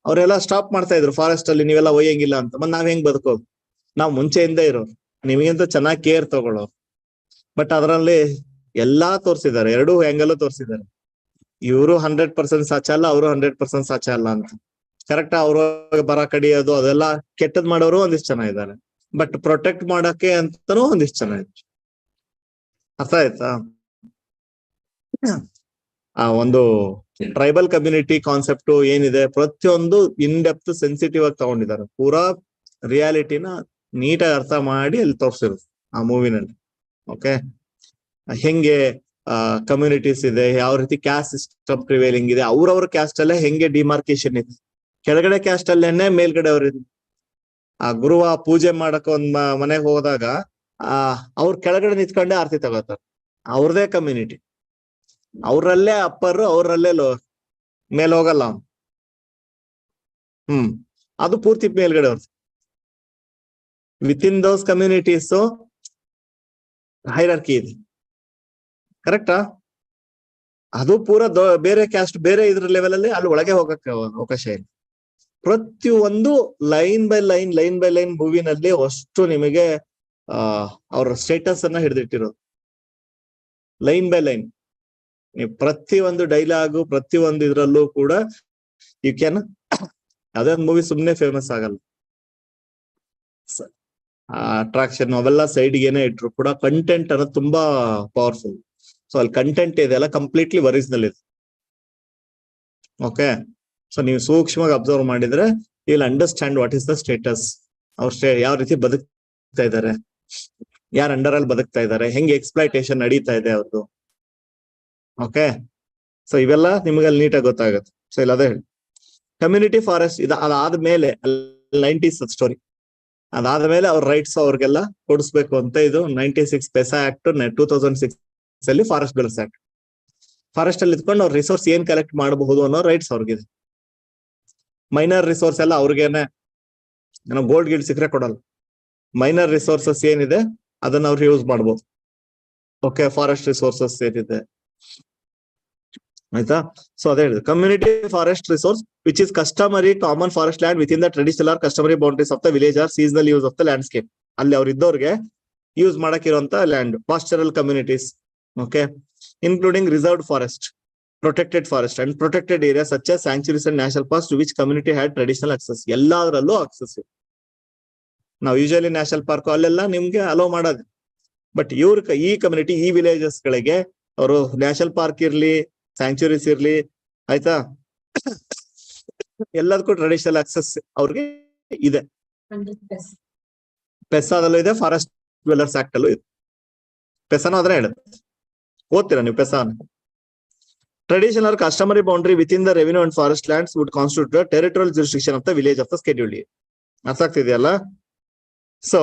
ಅವರೆಲ್ಲ ಸ್ಟಾಪ್ ಮಾಡ್ತಾ ಇದ್ರು ಫಾರೆಸ್ಟ್ ಅಲ್ಲಿ ನೀವೆಲ್ಲ ಒಯ್ಯಂಗಿಲ್ಲ ಅಂತ. ಮತ್ ನಾವ್ ಹೆಂಗ್ ಬದುಕೋದು? ನಾವ್ ಮುಂಚೆಯಿಂದ ಇರೋರು, ನಿಮಗಿಂತ ಚೆನ್ನಾಗಿ ಕೇರ್ ತಗೊಳ್ಳೋರು. ಬಟ್ ಅದರಲ್ಲಿ ಎಲ್ಲಾ ತೋರ್ಸಿದ್ದಾರೆ, ಎರಡೂ ಆಂಗಲ್ ತೋರ್ಸಿದ್ದಾರೆ. ಇವರು 100% ಸಾಚ ಅಲ್ಲ, ಅವರು 100% ಸಾಚ ಅಲ್ಲ ಅಂತ. ಕರೆಕ್ಟ್ ಅವ್ರ ಬರ ಕಡಿಯೋದು ಅದೆಲ್ಲ ಕೆಟ್ಟದ್ ಮಾಡೋರು ಒಂದಿಷ್ಟು ಜನ ಇದ್ದಾರೆ, ಬಟ್ ಪ್ರೊಟೆಕ್ಟ್ ಮಾಡಕ್ಕೆ ಅಂತಾನೂ ಒಂದಿಷ್ಟು ಜನ ಇದ್ದಾರೆ. ಅರ್ಥ ಆಯ್ತಾ? ಆ ಒಂದು ಟ್ರೈಬಲ್ ಕಮ್ಯುನಿಟಿ ಕಾನ್ಸೆಪ್ಟ್ ಏನಿದೆ, ಪ್ರತಿಯೊಂದು ಇನ್ ಡೆಪ್ತ್ ಸೆನ್ಸಿಟಿವ್ ಆಗಿ ತಗೊಂಡಿದ್ದಾರೆ. ಪೂರಾ ರಿಯಾಲಿಟಿನ ನೀಟಾಗಿ ಅರ್ಥ ಮಾಡಿ ಅಲ್ಲಿ ತೋರಿಸಿರೋದು ಆ ಮೂವಿನಲ್ಲಿ. ಓಕೆ, ಹೆಂಗೆ ಕಮ್ಯುನಿಟೀಸ್ ಇದೆ, ಯಾವ ರೀತಿ ಕ್ಯಾಸ್ಟ್ ಸಿಸ್ಟಮ್ ಪ್ರಿವೇಲಿಂಗ್ ಇದೆ, ಅವ್ರವ್ರ ಕ್ಯಾಸ್ಟ್ ಅಲ್ಲೇ ಹೆಂಗೆ ಡಿಮಾರ್ಕೇಶನ್ ಇದೆ. ಕೆಳಗಡೆ ಕ್ಯಾಸ್ಟ್ ಅಲ್ಲೇನೆ ಮೇಲ್ಗಡೆ ಅವ್ರಿದೆ. ಆ ಗುರುವ ಪೂಜೆ ಮಾಡಕ್ ಒಂದ್ ಮನೆಗೆ ಹೋದಾಗ ಅವ್ರ ಕೆಳಗಡೆ ನಿಂತ್ಕೊಂಡೆ ಆರತಿ ತಗೋತಾರೆ. ಅವ್ರದೇ ಕಮ್ಯುನಿಟಿ, ಅವ್ರಲ್ಲೇ ಅಪ್ಪರು, ಅವ್ರಲ್ಲೇ ಮೇಲ್ ಹೋಗಲ್ಲ ಅವ್ನು. ಅದು ಪೂರ್ತಿ ಮೇಲ್ಗಡೆ ಅವ್ರ. ವಿತಿನ್ ದೋಸ್ ಕಮ್ಯುನಿಟೀಸ್ ಹೈರಾರ್ಕಿ ಇದೆ. ಕರೆಕ್ಟಾ? ಅದು ಪೂರಾ ಬೇರೆ ಕ್ಯಾಸ್ಟ್, ಬೇರೆ ಇದ್ರ ಲೆವೆಲ್ ಅಲ್ಲಿ ಅಲ್ಲಿ ಒಳಗೆ ಹೋಗಕ್ಕೆ ಅವಕಾಶ ಇಲ್ಲ. ಪ್ರತಿಯೊಂದು ಲೈನ್ ಬೈ ಲೈನ್ ಮೂವಿನಲ್ಲಿ ಅಷ್ಟು ನಿಮಗೆ ಅವ್ರ ಸ್ಟೇಟಸ್ ಅನ್ನ ಹಿಡಿದಿಟ್ಟಿರೋದು. ಲೈನ್ ಬೈ ಲೈನ್ ನೀವು ಪ್ರತಿಯೊಂದು ಡೈಲಾಗು, ಪ್ರತಿಯೊಂದು ಇದ್ರಲ್ಲೂ ಕೂಡ ಯು ಕ್ಯಾನ್, ಅದೊಂದು ಮೂವಿ ಸುಮ್ನೆ ಫೇಮಸ್ ಆಗಲ್ಲ. ಅಟ್ರಾಕ್ಷನ್ ಅವೆಲ್ಲ ಸೈಡ್ಗೇನೆ ಇಟ್ರು ಕೂಡ ಕಂಟೆಂಟ್ ಅನ್ನೋದು ತುಂಬಾ ಪವರ್ಫುಲ್. ಸೊ ಅಲ್ಲಿ ಕಂಟೆಂಟ್ ಇದೆ ಅಲ್ಲ, ಕಂಪ್ಲೀಟ್ಲಿ ಒರಿಜಿನಲ್ ಇದೆ. ಓಕೆ, ಸೊ ನೀವು ಸೂಕ್ಷ್ಮವಾಗಿ ಅಬ್ಸರ್ವ್ ಮಾಡಿದ್ರೆ you will understand what is the status. ಅವ್ರ ಯಾವ ರೀತಿ ಬದುಕ್ತಾ ಇದ್ದಾರೆ, ಯಾರ ಅಂಡರ್ ಅಲ್ಲಿ ಬದುಕ್ತಾ ಇದ್ದಾರೆ, ಹೆಂಗೆ ಎಕ್ಸ್ಪ್ಲೈಟೇಷನ್ ನಡೀತಾ ಇದೆ ಅವ್ರದ್ದು. ಓಕೆ, ಸೊ ಇವೆಲ್ಲ ನಿಮ್ಗೆ ಅಲ್ಲಿ ನೀಟಾಗಿ ಗೊತ್ತಾಗುತ್ತೆ. ಸೊ ಇಲ್ಲ ಅದೇ ಹೇಳಿ ಕಮ್ಯುನಿಟಿ ಫಾರೆಸ್ಟ್ ಅದಾದ್ಮೇಲೆ 90s ಸ್ಟೋರಿ. ಅದಾದ್ಮೇಲೆ ಅವ್ರ ರೈಟ್ಸ್ ಅವ್ರಿಗೆಲ್ಲ ಕೊಡಿಸ್ಬೇಕು ಅಂತ ಇದು 96 ಪೆಸಾ ಆಕ್ಟ್ 2006 ಅಲ್ಲಿ ಫಾರೆಸ್ಟ್ ಡ್ವೆಲ್ಲರ್ಸ್ ಆಕ್ಟ್. ಫಾರೆಸ್ಟ್ ಅಲ್ಲಿ ಇದ್ಕೊಂಡು ಅವ್ರ ರಿಸೋರ್ಸ್ ಏನ್ ಕಲೆಕ್ಟ್ ಮಾಡಬಹುದು ಅನ್ನೋ ರೈಟ್ಸ್ ಅವ್ರಿಗಿದೆ. ಮೈನರ್ ರಿಸೋರ್ಸ್ ಎಲ್ಲ ಅವ್ರಿಗೇನೆ, ಗೋಲ್ಡ್ ಗಿಲ್ಡ್ ಸಿಕ್ಕರೆ ಕೊಡಲ್ಲ. ಮೈನರ್ ರಿಸೋರ್ಸಸ್ ಏನಿದೆ ಅದನ್ನ ಅವ್ರು ಯೂಸ್ ಮಾಡ್ಬೋದು. ಓಕೆ, ಫಾರೆಸ್ಟ್ ರಿಸೋರ್ಸಸ್ ಏನಿದೆ ಆಯ್ತಾ. ಸೊ ಅದೇ ಹೇಳಿದ್ರು community forest resource which is customary common forest land within the traditional or customary boundaries of the village or seasonal use of the landscape. ಅಲ್ಲಿ ಅವ್ರು ಇದ್ದವ್ರಿಗೆ ಯೂಸ್ ಮಾಡಕ್ ಇರುವಂತ land. Pastoral communities Okay, including reserved forest, protected forest and protected areas such as sanctuaries and national parks to which community had traditional access. ಎಲ್ಲದರಲ್ಲೂ access. ನಾವು ಯೂಶಲಿ ನ್ಯಾಷನಲ್ ಪಾರ್ಕ್ ಅಲ್ಲೆಲ್ಲ ನಿಮ್ಗೆ ಅಲೋ ಮಾಡೋದು. ಬಟ್ ಈ ಕಮ್ಯುನಿಟಿ ಈ ವಿಲೇಜಸ್ ಗಳಿಗೆ ಅವರು ನ್ಯಾಷನಲ್ ಪಾರ್ಕ್ ಇರ್ಲಿ, ಸ್ಯಾಂಕ್ಚುರೀಸ್ ಇರ್ಲಿ, ಆಯ್ತಾ, ಎಲ್ಲದಕ್ಕೂ ಟ್ರೆಡಿಷನಲ್ ಆಕ್ಸೆಸ್ ಅವ್ರಿಗೆ ಇದೆ. ಪೆಸಾದಲ್ಲೂ ಇದೆ, ಫಾರೆಸ್ಟ್ ಡ್ವೆಲ್ಲರ್ಸ್ ಆಕ್ಟ್ ಅಲ್ಲೂ ಇದೆ. ಪೆಸಾನು ಆದ್ರೆ ಹೇಳುತ್ತೆ, ಓದ್ತೀರಾ ನೀವು ಪೆಸಾನ. Traditional or customary boundary within the revenue and forest lands would constitute the territorial jurisdiction of the village of the scheduled area. ಅರ್ಥ ಆಗ್ತಿದೆಯಲ್ಲ? ಸೊ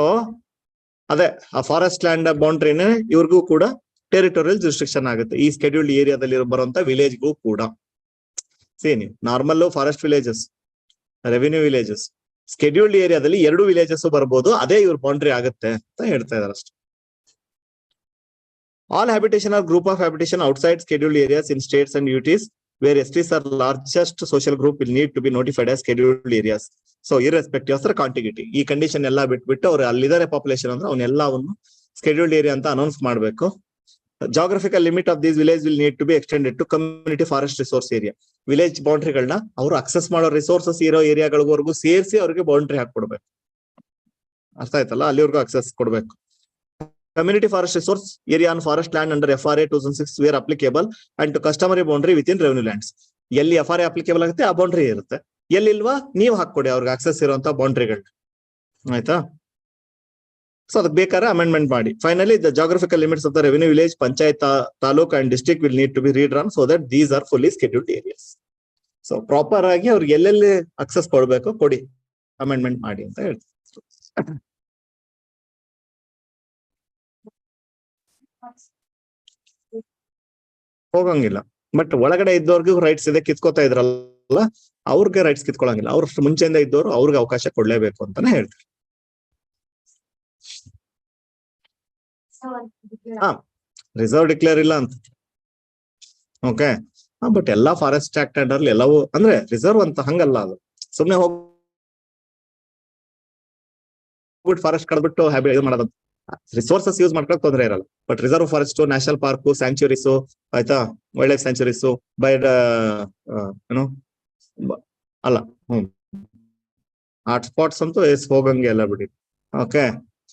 ಅದೇ ಆ ಫಾರೆಸ್ಟ್ ಲ್ಯಾಂಡ್ ಬೌಂಡ್ರಿನೇ ಇವ್ರಿಗೂ ಕೂಡ ಟೆರಿಟೋರಿಯಲ್ ಜುರಿಸ್ಟ್ರಿಕ್ಷನ್ ಆಗುತ್ತೆ, ಈ ಸ್ಕೆಡ್ಯೂಲ್ಡ್ ಏರಿಯಾದಲ್ಲಿ ಬರುವಂತ ವಿಲೇಜ್ಗೂ ಕೂಡ. ಸೇನಿ normal forest villages, revenue villages, scheduled ಏರಿಯಾದಲ್ಲಿ 2 ವಿಲೇಜಸ್ ಬರ್ಬೋದು, ಅದೇ ಇವ್ರ ಬೌಂಡ್ರಿ ಆಗುತ್ತೆ ಅಂತ ಹೇಳ್ತಾ ಇದಾರೆ ಅಷ್ಟೇ. All habitation or group of habitation outside scheduled areas in states and UTs where STs are largest social group will need to be notified as scheduled areas. So irrespective of their contiguity, ಈ ಕಂಡೀಷನ್ ಎಲ್ಲ ಬಿಟ್ಬಿಟ್ಟು ಅವ್ರು ಅಲ್ಲಿದ್ದಾರೆ ಪಾಪ್ಯುಲೇಷನ್ ಅಂದ್ರೆ ಅವನ್ನೆಲ್ಲವನ್ನು ಸ್ಕೆಡ್ಯೂಲ್ಡ್ ಏರಿಯಾ ಅಂತ ಅನೌನ್ಸ್ ಮಾಡಬೇಕು. Geographical limit of these village will need to be extended to community forest resource area. Village ಬೌಂಡ್ರಿಗಳನ್ನ ಅವ್ರು ಅಕ್ಸೆಸ್ ಮಾಡೋ ರಿಸೋರ್ಸಸ್ ಇರೋ ಏರಿಯಾಗಳಿವರೆಗೂ ಸೇರಿಸಿ ಅವ್ರಿಗೆ ಬೌಂಡ್ರಿ ಹಾಕ್ಕೊಡ್ಬೇಕು. ಅರ್ಥ ಆಯ್ತಲ್ಲ, ಅಲ್ಲಿವರೆಗೂ ಅಕ್ಸೆಸ್ ಕೊಡ್ಬೇಕು. Community forest resource area on forest land under FRA 2006 where applicable and to customary boundary within revenue lands. ಎಲ್ಲಿ FRA applicable ಆಗುತ್ತೆ ಆ ಬೌಂಡ್ರಿ ಇರುತ್ತೆ, ಎಲ್ಲಿಲ್ವಾ ನೀವು ಹಾಕೊಡಿ ಅವ್ರಿಗೆ ಆಕ್ಸೆಸ್ ಇರುವಂತ ಬೌಂಡ್ರಿಗಳು. ಆಯ್ತಾ? ಸೊ ಅದಕ್ಕೆ ಬೇಕಾದ್ರೆ ಅಮೆಂಡ್ಮೆಂಟ್ ಮಾಡಿ. Finally the geographical limits of the revenue village, panchayat, taluk and district will need to be redrawn so that these are fully scheduled areas. So proper ಆಗಿ ಅವ್ರಿಗೆ ಎಲ್ಲೆಲ್ಲಿ ಅಕ್ಸೆಸ್ ಕೊಡ್ಬೇಕು ಕೊಡಿ, ಅಮೆಂಡ್ಮೆಂಟ್ ಮಾಡಿ ಅಂತ ಹೇಳ್ತಾರೆ. ಹೋಗಂಗಿಲ್ಲ, ಬಟ್ ಒಳಗಡೆ ಇದ್ದವ್ರಿಗೂ ರೈಟ್ಸ್ ಇದೆ, ಕಿತ್ಕೋತಾ ಇದ್ರಲ್ಲ ಅವ್ರಿಗೆ ರೈಟ್ಸ್ ಕಿತ್ಕೊಳಂಗಿಲ್ಲ. ಅವ್ರ ಮುಂಚೆಯಿಂದ ಇದ್ದವರು ಅವ್ರಿಗೆ ಅವಕಾಶ ಕೊಡ್ಲೇಬೇಕು ಅಂತಾನೆ ಹೇಳ್ತಾರೆ. ರಿಸರ್ವ್ ಡಿಕ್ಲೇರ್ ಇಲ್ಲ ಅಂತ. ಓಕೆ, ಬಟ್ ಎಲ್ಲಾ ಫಾರೆಸ್ಟ್ ಆಕ್ಟ್ ಅಂಡರ್ ಎಲ್ಲವೂ ಅಂದ್ರೆ ರಿಸರ್ವ್ ಅಂತ ಹಂಗಲ್ಲ, ಅದು ಸುಮ್ನೆ ಹೋಗ್ಬಿಟ್ಟು ಫಾರೆಸ್ಟ್ ಕಡ್ಬಿಟ್ಟು ಹ್ಯಾಬಿಟ್ ಮಾಡೋದು. ರಿಸೋರ್ಸಸ್ ಯೂಸ್ ಮಾಡ್ಕೊಳಕ್ ತೊಂದರೆ ಇರಲ್ಲ, but reserve forest, national park, sanctuaries, ಆಯ್ತಾ, ವೈಲ್ಡ್ ಲೈಫ್ ಸ್ಯಾಂಕ್ಚುರೀಸ್, ಬೈಡ್ ಏನು ಅಲ್ಲ, ಹಾಟ್ ಸ್ಪಾಟ್ಸ್ ಅಂತೂ ಹೋಗಂಗೆ ಎಲ್ಲ ಬಿಡಿ. ಓಕೆ,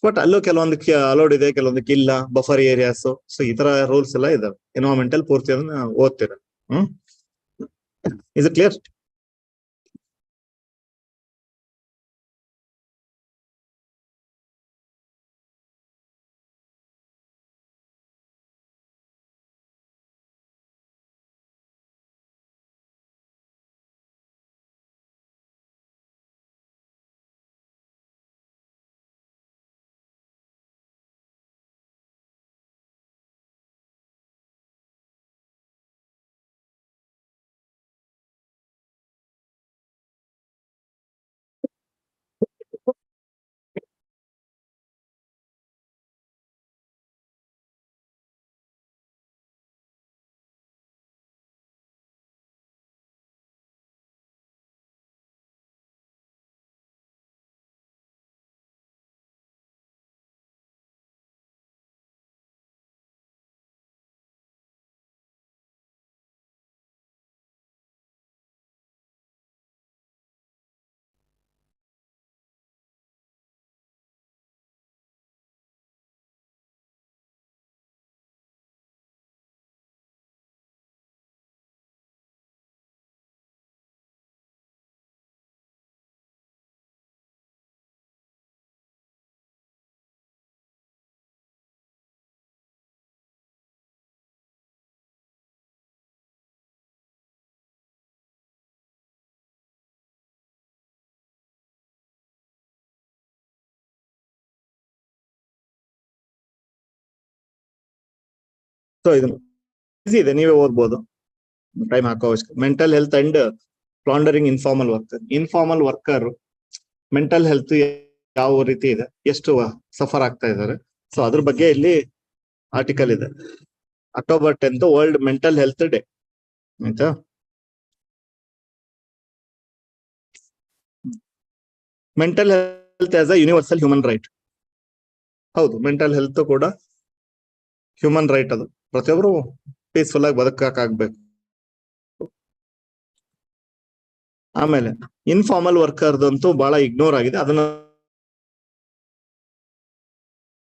ಬಟ್ ಅಲ್ಲೂ ಕೆಲವೊಂದಕ್ಕೆ ಅಲೋಡ್ ಇದೆ, ಕೆಲವೊಂದಕ್ಕೆ ಇಲ್ಲ, ಬಫರ್ ಏರಿಯಾಸ್. ಸೊ ಈ ತರ ರೂಲ್ಸ್ ಎಲ್ಲ ಇದಾವೆ. ಎನ್ವೈರನ್ಮೆಂಟಲ್ ಪೂರ್ತಿ ಅದನ್ನ ಓದ್ತೀರ. Is it clear? ಸೊ ಇದು ಈಸಿ ಇದೆ, ನೀವೇ ಓದ್ಬೋದು, ಟೈಮ್ ಹಾಕೋ ಅವಶ್ಯಕ. Mental health and plundering informal worker. Informal worker mental health ಯಾವ ರೀತಿ ಇದೆ, ಎಷ್ಟು ಸಫರ್ ಆಗ್ತಾ ಇದ್ದಾರೆ, ಸೊ ಅದ್ರ ಬಗ್ಗೆ ಇಲ್ಲಿ ಆರ್ಟಿಕಲ್ ಇದೆ. October 10th world mental health day. ಆಯ್ತಾ? Mental health as a universal human right. ಹೌದು, ಮೆಂಟಲ್ ಹೆಲ್ತ್ ಕೂಡ ಹ್ಯೂಮನ್ ರೈಟ್ ಅದು. ಪ್ರತಿಯೊಬ್ರು ಪೀಸ್ಫುಲ್ ಆಗಿ ಬದುಕಾಗ್ಬೇಕು. ಆಮೇಲೆ ಇನ್ಫಾರ್ಮಲ್ ವರ್ಕರ್ದಂತೂ ಬಹಳ ಇಗ್ನೋರ್ ಆಗಿದೆ, ಅದನ್ನ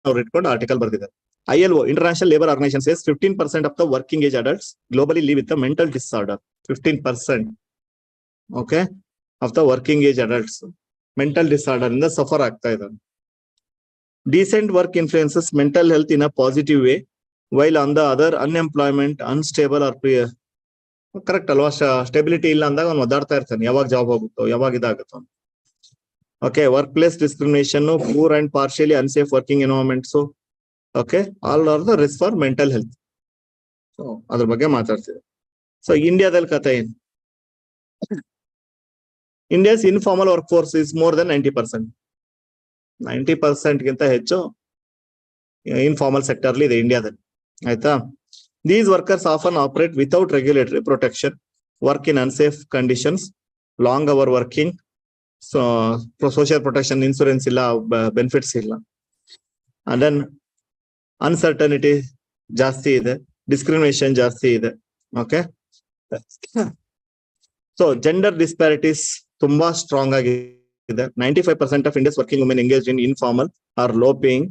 ಅವ್ರು ಇಟ್ಕೊಂಡು ಆರ್ಟಿಕಲ್ ಬರ್ತಿದ್ದಾರೆ. ILO, International Labour Organization, says 15% of the working age adults globally live with a mental disorder. 15%, okay, of the working age adults mental disorder ಇಂದ ಸಫರ್ ಆಗ್ತಾ ಇದ್ದಾರೆ. Decent work influences mental health in a positive way, while on the other unemployment, unstable or correct ಅಲ್ವಾ? ಸ್ಟೆಬಿಲಿಟಿ ಇಲ್ಲ ಅಂದಾಗ ಅವ್ನು ಒದ್ದಾಡ್ತಾ ಇರ್ತಾನೆ, ಯಾವಾಗ ಜಾಬ್ ಹೋಗುತ್ತೋ, ಯಾವಾಗ ಇದಾಗುತ್ತೋ. Okay, work place discrimination, poor and partially unsafe working environments, okay, all are the risk for mental health. So ಅದ್ರ ಬಗ್ಗೆ ಮಾತಾಡ್ತಿದೆ. ಸೊ ಇಂಡಿಯಾದಲ್ಲಿ ಕಥೆ ಏನು? India's informal workforce is more than 90%. 90% ಗಿಂತ ಹೆಚ್ಚು ಇನ್ಫಾರ್ಮಲ್ ಸೆಕ್ಟರ್ಲಿ ಇದೆ ಇಂಡಿಯಾದಲ್ಲಿ. ಆಯ್ತಾ? These workers often operate without regulatory protection, work in unsafe conditions, long hour working, so social protection, insurance illa, benefits illa, and then uncertainty ಜಾಸ್ತಿ ಇದೆ, discrimination ಜಾಸ್ತಿ ಇದೆ. Okay, so gender disparities ತುಂಬಾ ಸ್ಟ್ರಾಂಗ್ ಆಗಿದೆ. 95% of India's working women engaged in informal or low paying,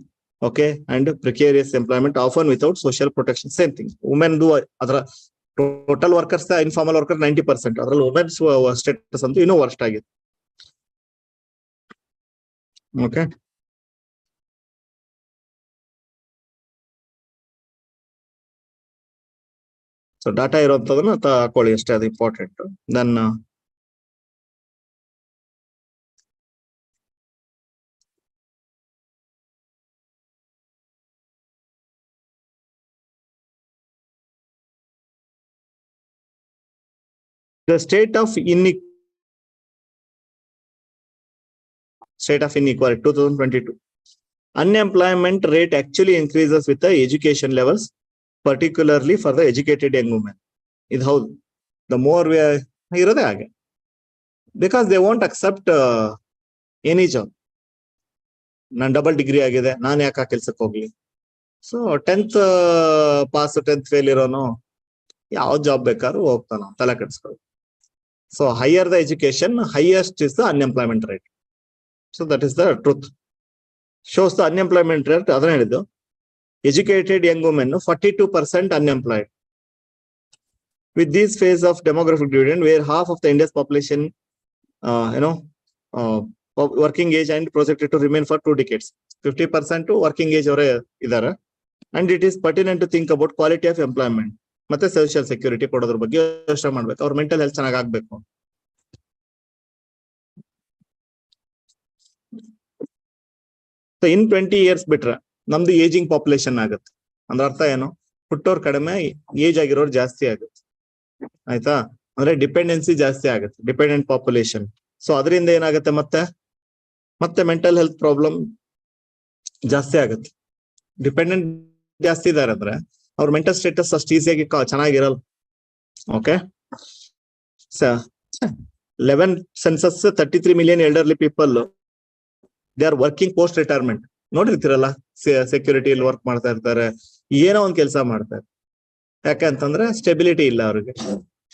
okay, and precarious employment, often without social protection. Same thing, women do adra total workers, informal workers 90%, adರಲ್ಲಿ women's status ಅಂತೂ ಇನ್ನೂ worst ಆಗಿದೆ. Okay, ಸೊ ಡಾಟಾ ಇರೋಂಥದನ್ನ ತಕೊಳ್ಳಿ ಅಷ್ಟೇ, ಅದು important. Then the state of inequality 2022. Unemployment rate actually increases with the education levels, particularly for the educated young women. ಇದು ಹೌದು, the more we ಇರೋದೇ ಹಾಗೆ, because they won't accept any job. ನಾನು ಡಬಲ್ ಡಿಗ್ರಿ ಆಗಿದೆ, ನಾನು ಯಾಕೆ ಕೆಲ್ಸಕ್ಕೆ ಹೋಗ್ಲಿ? So 10th pass 10th fail ಇರೋನು ಯಾವ ಜಾಬ್ ಬೇಕಾದ್ರೂ ಹೋಗ್ತಾನ, ತಲೆ ಕೆಡಿಸ್ಕೊಳ್ಳಿ. So higher the education, highest is the unemployment rate. So that is the truth. Shows the unemployment rate. ಅದನ್ನ ಹೇಳಿದ್ದು, educated young women 42% unemployed. With this phase of demographic dividend, where half of the India's population, working age and projected to remain for 2 decades. 50% working age ಅವರೇ ಇದಾರೆ. And it is pertinent to think about quality of employment. ಮತ್ತೆ ಸೋಷಿಯಲ್ ಸೆಕ್ಯೂರಿಟಿ ಕೊಡೋದ್ರ ಬಗ್ಗೆ ಯೋಚನೆ ಮಾಡ್ಬೇಕು. ಅವ್ರ ಮೆಂಟಲ್ ಹೆಲ್ತ್ ಚೆನ್ನಾಗ್ ಆಗ್ಬೇಕು. ಸೊ ಇನ್ 20 years ಬಿಟ್ರೆ ನಮ್ದು ಏಜಿಂಗ್ ಪಾಪ್ಯುಲೇಷನ್ ಆಗುತ್ತೆ. ಅಂದ್ರೆ ಅರ್ಥ ಏನು? ಹುಟ್ಟೋರ್ ಕಡಿಮೆ, ಏಜ್ ಆಗಿರೋರು ಜಾಸ್ತಿ ಆಗುತ್ತೆ. ಆಯ್ತಾ? ಅಂದ್ರೆ ಡಿಪೆಂಡೆನ್ಸಿ ಜಾಸ್ತಿ ಆಗುತ್ತೆ, ಡಿಪೆಂಡೆಂಟ್ ಪಾಪ್ಯುಲೇಷನ್. ಸೊ ಅದರಿಂದ ಏನಾಗುತ್ತೆ, ಮತ್ತೆ ಮೆಂಟಲ್ ಹೆಲ್ತ್ ಪ್ರಾಬ್ಲಮ್ ಜಾಸ್ತಿ ಆಗುತ್ತೆ. ಡಿಪೆಂಡೆಂಟ್ ಜಾಸ್ತಿ ಇದಾರೆ ಅಂದ್ರೆ ಅವ್ರ ಮೆಂಟಲ್ ಸ್ಟೇಟಸ್ ಅಷ್ಟು ಈಸಿಯಾಗಿ ಚೆನ್ನಾಗಿರಲ್ಲ. Okay, 11 census 33 million elderly people, they are working post retirement. ನೋಡಿರ್ತೀರಲ್ಲ, ಸೆಕ್ಯೂರಿಟಿಯಲ್ಲಿ ವರ್ಕ್ ಮಾಡ್ತಾ ಇರ್ತಾರೆ, ಏನೋ ಒಂದ್ ಕೆಲಸ ಮಾಡ್ತಾರೆ. ಯಾಕಂತಂದ್ರೆ ಸ್ಟೆಬಿಲಿಟಿ ಇಲ್ಲ ಅವ್ರಿಗೆ.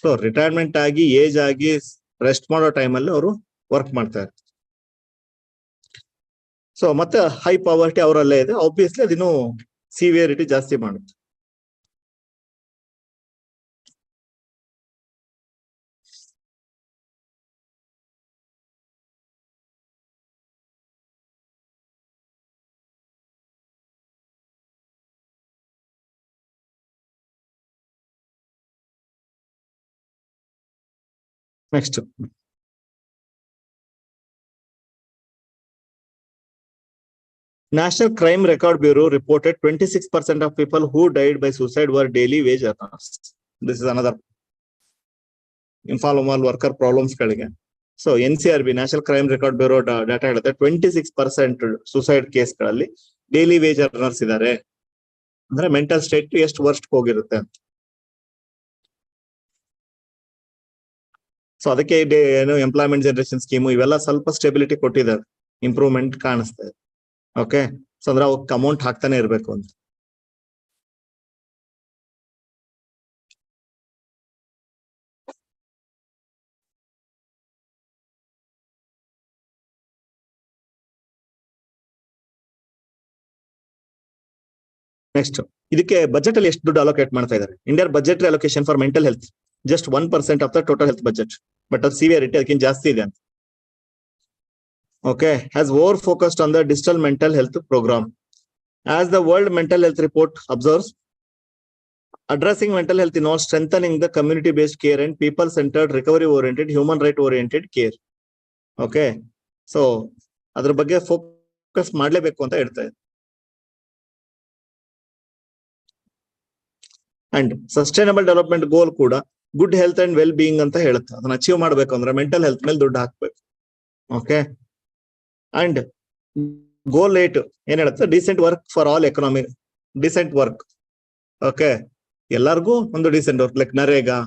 ಸೊ ರಿಟೈರ್ಮೆಂಟ್ ಆಗಿ, ಏಜ್ ಆಗಿ, ರೆಸ್ಟ್ ಮಾಡೋ ಟೈಮಲ್ಲಿ ಅವರು ವರ್ಕ್ ಮಾಡ್ತಾ ಇರ್ತಾರೆ. ಸೊ ಮತ್ತೆ ಹೈ ಪಾವರ್ಟಿ ಅವರಲ್ಲೇ ಇದೆ. ಆಬ್ವಿಯಸ್ಲಿ ಅದಿನ್ನೂ ಸಿವಿಯರಿಟಿ ಜಾಸ್ತಿ ಮಾಡುತ್ತೆ. Next, National Crime Record Bureau reported 26% of people who died by suicide were daily wage earners. This is another informal worker problems ಗಳಿಗೆ. So NCRB, National Crime Record Bureau data ಹೇಳುತ್ತೆ 26% ಸುಸೈಡ್ ಕೇಸ್ಗಳಲ್ಲಿ ಡೈಲಿ ವೇಜ್ ಅರ್ನರ್ಸ್ ಇದ್ದಾರೆ. ಅಂದ್ರೆ ಮೆಂಟಲ್ ಸ್ಟೇಟ್ ಎಷ್ಟು ವರ್ಸ್ಟ್ ಹೋಗಿರುತ್ತೆ ಅಂತ. ಸೊ ಅದಕ್ಕೆ ಏನು ಎಂಪ್ಲಾಯ್ಮೆಂಟ್ ಜನರೇಷನ್ ಸ್ಕೀಮು ಇವೆಲ್ಲ ಸ್ವಲ್ಪ ಸ್ಟೆಬಿಲಿಟಿ ಕೊಟ್ಟಿದ್ದಾರೆ, ಇಂಪ್ರೂವ್ಮೆಂಟ್ ಕಾಣಿಸ್ತಾ ಇದೆ. ಓಕೆ, ಸೊ ಅಂದ್ರೆ ಅವಕ್ಕೆ ಅಮೌಂಟ್ ಹಾಕ್ತಾನೆ ಇರ್ಬೇಕು ಅಂತ. ನೆಕ್ಸ್ಟ್ ಇದಕ್ಕೆ ಬಜೆಟ್ ಅಲ್ಲಿ ಎಷ್ಟು ದುಡ್ಡು ಅಲೋಕೇಟ್ ಮಾಡ್ತಾ ಇದ್ದಾರೆ? Indian budget allocation for mental health just 1% of the total health budget, but ಅದು ಸಿವಿಯರಿಟಿ ಅದಕ್ಕಿಂತ ಜಾಸ್ತಿ ಇದೆ ಅಂತ. Okay, has over focused on the digital mental health programme. As the world mental health report observes, addressing mental health involves strengthening the community-based care and people-centered, recovery-oriented, human right-oriented care. Okay, so ಅದ್ರ ಬಗ್ಗೆ ಫೋಕಸ್ ಮಾಡಲೇಬೇಕು ಅಂತ ಹೇಳ್ತಾ ಇದೆ. ಅಂಡ್ ಸಸ್ಟೈನಬಲ್ ಡೆವಲಪ್ಮೆಂಟ್ ಗೋಲ್ ಕೂಡ good health and well being ಅಂತ ಹೇಳುತ್ತೆ. ಅದನ್ನ ಅಚೀವ್ ಮಾಡ್ಬೇಕು ಅಂದ್ರೆ ಮೆಂಟಲ್ ಹೆಲ್ತ್ ಮೇಲೆ ದುಡ್ಡು ಹಾಕ್ಬೇಕು. ಓಕೆ, ಅಂಡ್ ಗೋಲ್ 8 ಏನ್ ಹೇಳುತ್ತೆ? Decent work for all economy, decent work. Okay, ಎಲ್ಲರಿಗೂ ಒಂದು ಡಿಸೆಂಟ್ ವರ್ಕ್, ಲೈಕ್ ನರೇಗಾ,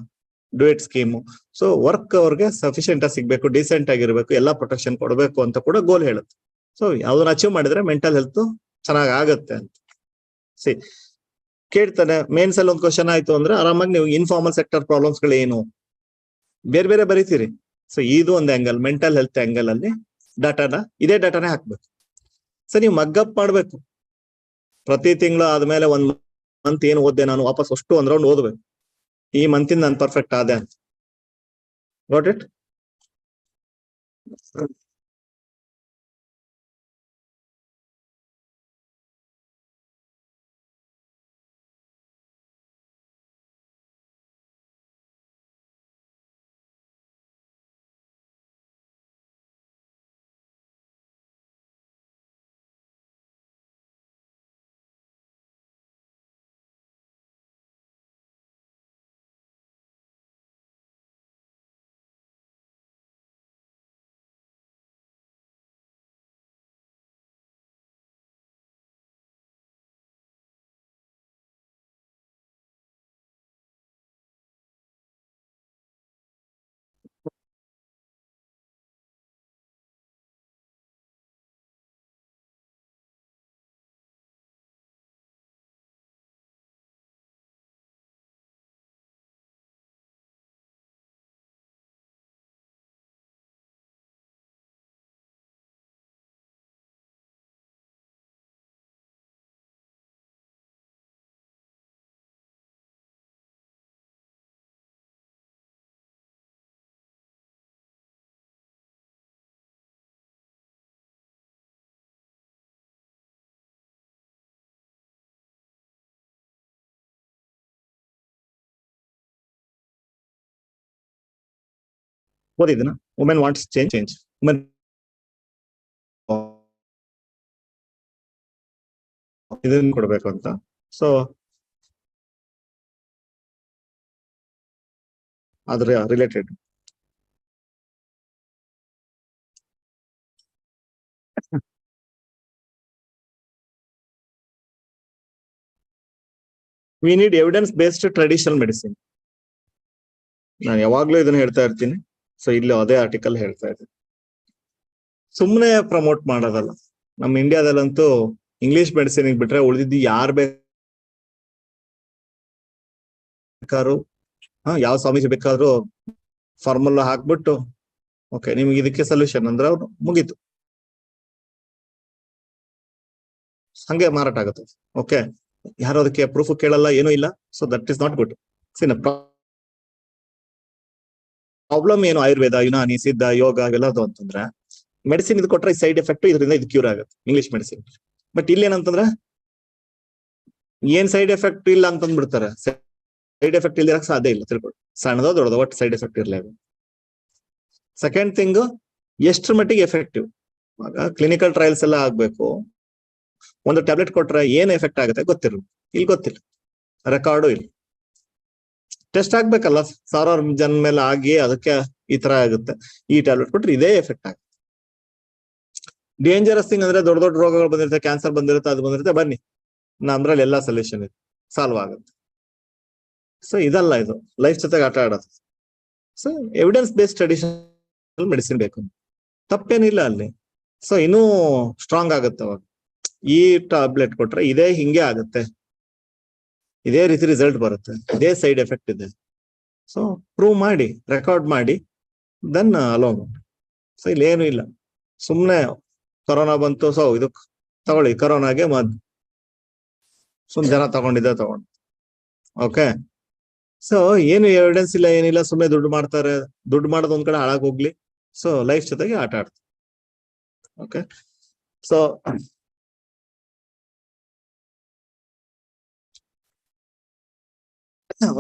ಡುಯೆಟ್ ಸ್ಕೀಮು. ಸೊ ವರ್ಕ್ ಅವ್ರಿಗೆ ಸಫಿಶಿಯಂಟ್ ಆಗಿ ಸಿಗ್ಬೇಕು, ಡಿಸೆಂಟ್ ಆಗಿರ್ಬೇಕು, ಎಲ್ಲಾ ಪ್ರೊಟೆಕ್ಷನ್ ಕೊಡಬೇಕು ಅಂತ ಕೂಡ ಗೋಲ್ ಹೇಳುತ್ತೆ. ಸೊ ಯಾವ್ದನ್ನ ಅಚೀವ್ ಮಾಡಿದ್ರೆ ಮೆಂಟಲ್ ಹೆಲ್ತ್ ಚೆನ್ನಾಗ್ ಆಗತ್ತೆ ಅಂತ. ಸಿ ಕೇಳ್ತಾನೆ ಮೇನ್ಸ್ ಅಲ್ಲಿ ಒಂದು ಕ್ವಶನ್ ಆಯ್ತು ಅಂದ್ರೆ ಆರಾಮಾಗಿ ನೀವು ಇನ್ಫಾರ್ಮಲ್ ಸೆಕ್ಟರ್ ಪ್ರಾಬ್ಲಮ್ಸ್ ಗಳು ಏನು ಬೇರೆ ಬೇರೆ ಬರೀತೀರಿ. ಸೊ ಇದು ಒಂದು ಆಂಗಲ್, ಮೆಂಟಲ್ ಹೆಲ್ತ್ ಆಂಗಲ್ ಅಲ್ಲಿ ಇದೇ ಡಾಟಾನೇ ಹಾಕ್ಬೇಕು. ಸೊ ನೀವು ಮಗ್ಗಪ್ ಮಾಡ್ಬೇಕು. ಪ್ರತಿ ತಿಂಗಳು ಆದ್ಮೇಲೆ ಒಂದ್ ಮಂತ್ ಏನು ಓದ್ದೆ ನಾನು, ವಾಪಸ್ ಅಷ್ಟು ಒಂದ್ ರೌಂಡ್ ಓದ್ಬೇಕು. ಈ ಮಂತಿಂದ ನಾನು ಪರ್ಫೆಕ್ಟ್ ಆದೆ ಅಂತ. Got it? ಓದಿದನ ವುಮೆನ್ ವಾಂಟ್ಸ್ ಚೇಂಜ್, ವುಮೆನ್ ಇದನ್ನ ಕೊಡ್ಬೇಕು ಅಂತ. ಸೊ ಅದ್ರ related we need evidence based traditional medicine. ನಾನು ಯಾವಾಗ್ಲೂ ಇದನ್ನ ಹೇಳ್ತಾ ಇರ್ತೀನಿ. ಸೊ ಇಲ್ಲಿ ಅದೇ ಆರ್ಟಿಕಲ್ ಹೇಳ್ತಾ ಇದ್ದೀನಿ. ಸುಮ್ಮನೆ ಪ್ರಮೋಟ್ ಮಾಡೋದಲ್ಲ. ನಮ್ಮ ಇಂಡಿಯಾದಲ್ಲಂತೂ ಇಂಗ್ಲಿಷ್ ಮೆಡಿಸಿನ್ ಬಿಟ್ರೆ ಉಳಿದಿದ್ದು ಯಾರು ಬೇಕಾದ್ರು ಯಾವ ಸ್ವಾಮೀಜಿ ಬೇಕಾದ್ರೂ ಫಾರ್ಮುಲಾ ಹಾಕ್ಬಿಟ್ಟು ಓಕೆ ನಿಮ್ಗೆ ಇದಕ್ಕೆ ಸೊಲ್ಯೂಷನ್ ಅಂದ್ರೆ ಅವ್ರು ಮುಗೀತು, ಹಂಗೆ ಮಾರಾಟ ಆಗುತ್ತೆ. ಓಕೆ, ಯಾರು ಅದಕ್ಕೆ ಪ್ರೂಫ್ ಕೇಳಲ್ಲ, ಏನೂ ಇಲ್ಲ. So that is not good. Problem ಏನು? ಆಯುರ್ವೇದ, ಯುನಾನಿ, ಸಿದ್ಧ, ಯೋಗ ಇವೆಲ್ಲದು ಅಂತಂದ್ರೆ ಮೆಡಿಸಿನ್ ಇದು ಕೊಟ್ರೆ ಸೈಡ್ ಎಫೆಕ್ಟ್, ಇದರಿಂದ ಇದು ಕ್ಯೂರ್ ಆಗುತ್ತೆ ಇಂಗ್ಲಿಷ್ ಮೆಡಿಸಿನ್. ಬಟ್ ಇಲ್ಲಿ ಏನಂತಂದ್ರೆ ಏನ್ ಸೈಡ್ ಎಫೆಕ್ಟ್ ಇಲ್ಲ ಅಂತಂದ್ಬಿಡ್ತಾರೆ. ಸೈಡ್ ಎಫೆಕ್ಟ್ ಇಲ್ದಿರಕ್ ಸಾಧ್ಯ ಇಲ್ಲ, ತಿಳ್ಕೊಳ್ಳಿ. ಸಣ್ಣದೋ ದೊಡ್ಡದೋ ಒಟ್ಟು ಸೈಡ್ ಎಫೆಕ್ಟ್ ಇರಲೇಬೇಕು. ಸೆಕೆಂಡ್ ಥಿಂಗ್, ಎಷ್ಟ್ರ ಮಟ್ಟಿಗೆ ಎಫೆಕ್ಟಿವ್. ಕ್ಲಿನಿಕಲ್ ಟ್ರಯಲ್ಸ್ ಎಲ್ಲ ಆಗ್ಬೇಕು. ಒಂದು ಟ್ಯಾಬ್ಲೆಟ್ ಕೊಟ್ರೆ ಏನ್ ಎಫೆಕ್ಟ್ ಆಗುತ್ತೆ ಗೊತ್ತಿರಲ್ಲ, ಇಲ್ಲಿ ಗೊತ್ತಿಲ್ಲ, ರೆಕಾರ್ಡು ಇಲ್ಲ. ಟೆಸ್ಟ್ ಆಗ್ಬೇಕಲ್ಲ, ಸಾವಿರಾರು ಜನ ಮೇಲೆ ಆಗಿ ಅದಕ್ಕೆ ಈ ತರ ಆಗುತ್ತೆ. ಈ ಟ್ಯಾಬ್ಲೆಟ್ ಕೊಟ್ರೆ ಇದೇ ಎಫೆಕ್ಟ್ ಆಗುತ್ತೆ. ಡೇಂಜರಸ್ ಥಿಂಗ್ ಅಂದ್ರೆ ದೊಡ್ಡ ದೊಡ್ಡ ರೋಗಗಳು ಬಂದಿರುತ್ತೆ, ಕ್ಯಾನ್ಸರ್ ಬಂದಿರುತ್ತೆ, ಅದು ಬಂದಿರುತ್ತೆ, ಬನ್ನಿ ನಮ್ದ್ರಲ್ಲಿ ಎಲ್ಲಾ ಸೊಲ್ಯೂಷನ್ ಇದೆ, ಸಾಲ್ವ್ ಆಗುತ್ತೆ. ಸೊ ಇದಲ್ಲ, ಇದು ಲೈಫ್ ಜೊತೆಗೆ ಆಟ ಆಡೋದು. So evidence based traditional medicine ಬೇಕು, ತಪ್ಪೇನಿಲ್ಲ ಅಲ್ಲಿ. ಸೊ ಇನ್ನೂ ಸ್ಟ್ರಾಂಗ್ ಆಗುತ್ತೆ ಅವಾಗ. ಈ ಟ್ಯಾಬ್ಲೆಟ್ ಕೊಟ್ರೆ ಇದೇ ಹಿಂಗೆ ಆಗುತ್ತೆ, ಇದೇ ರೀತಿ ರಿಸಲ್ಟ್ ಬರುತ್ತೆ, ಇದೇ ಸೈಡ್ ಎಫೆಕ್ಟ್ ಇದೆ. ಸೊ ಪ್ರೂವ್ ಮಾಡಿ, ರೆಕಾರ್ಡ್ ಮಾಡಿ, ದೆನ್ ಅಲೋ ಮಾಡಿ. ಸೊ ಇಲ್ಲಿ ಏನು ಇಲ್ಲ, ಸುಮ್ನೆ ಕೊರೋನಾ ಬಂತು, ಸೊ ಇದು ತಗೊಳ್ಳಿ, ಕೊರೋನಾಗೆ ಮದ್ದು. ಜನ ತಗೊಂಡು ಓಕೆ. ಸೊ ಏನು ಎವಿಡೆನ್ಸ್ ಇಲ್ಲ, ಏನಿಲ್ಲ, ಸುಮ್ಮನೆ ದುಡ್ಡು ಮಾಡ್ತಾರೆ. ದುಡ್ಡು ಮಾಡೋದು ಒಂದ್ ಕಡೆ ಹಾಳಾಗ್ ಹೋಗ್ಲಿ. ಸೊ ಲೈಫ್ ಜೊತೆಗೆ ಆಟ ಆಡ್ತಾರೆ. ಓಕೆ. ಸೊ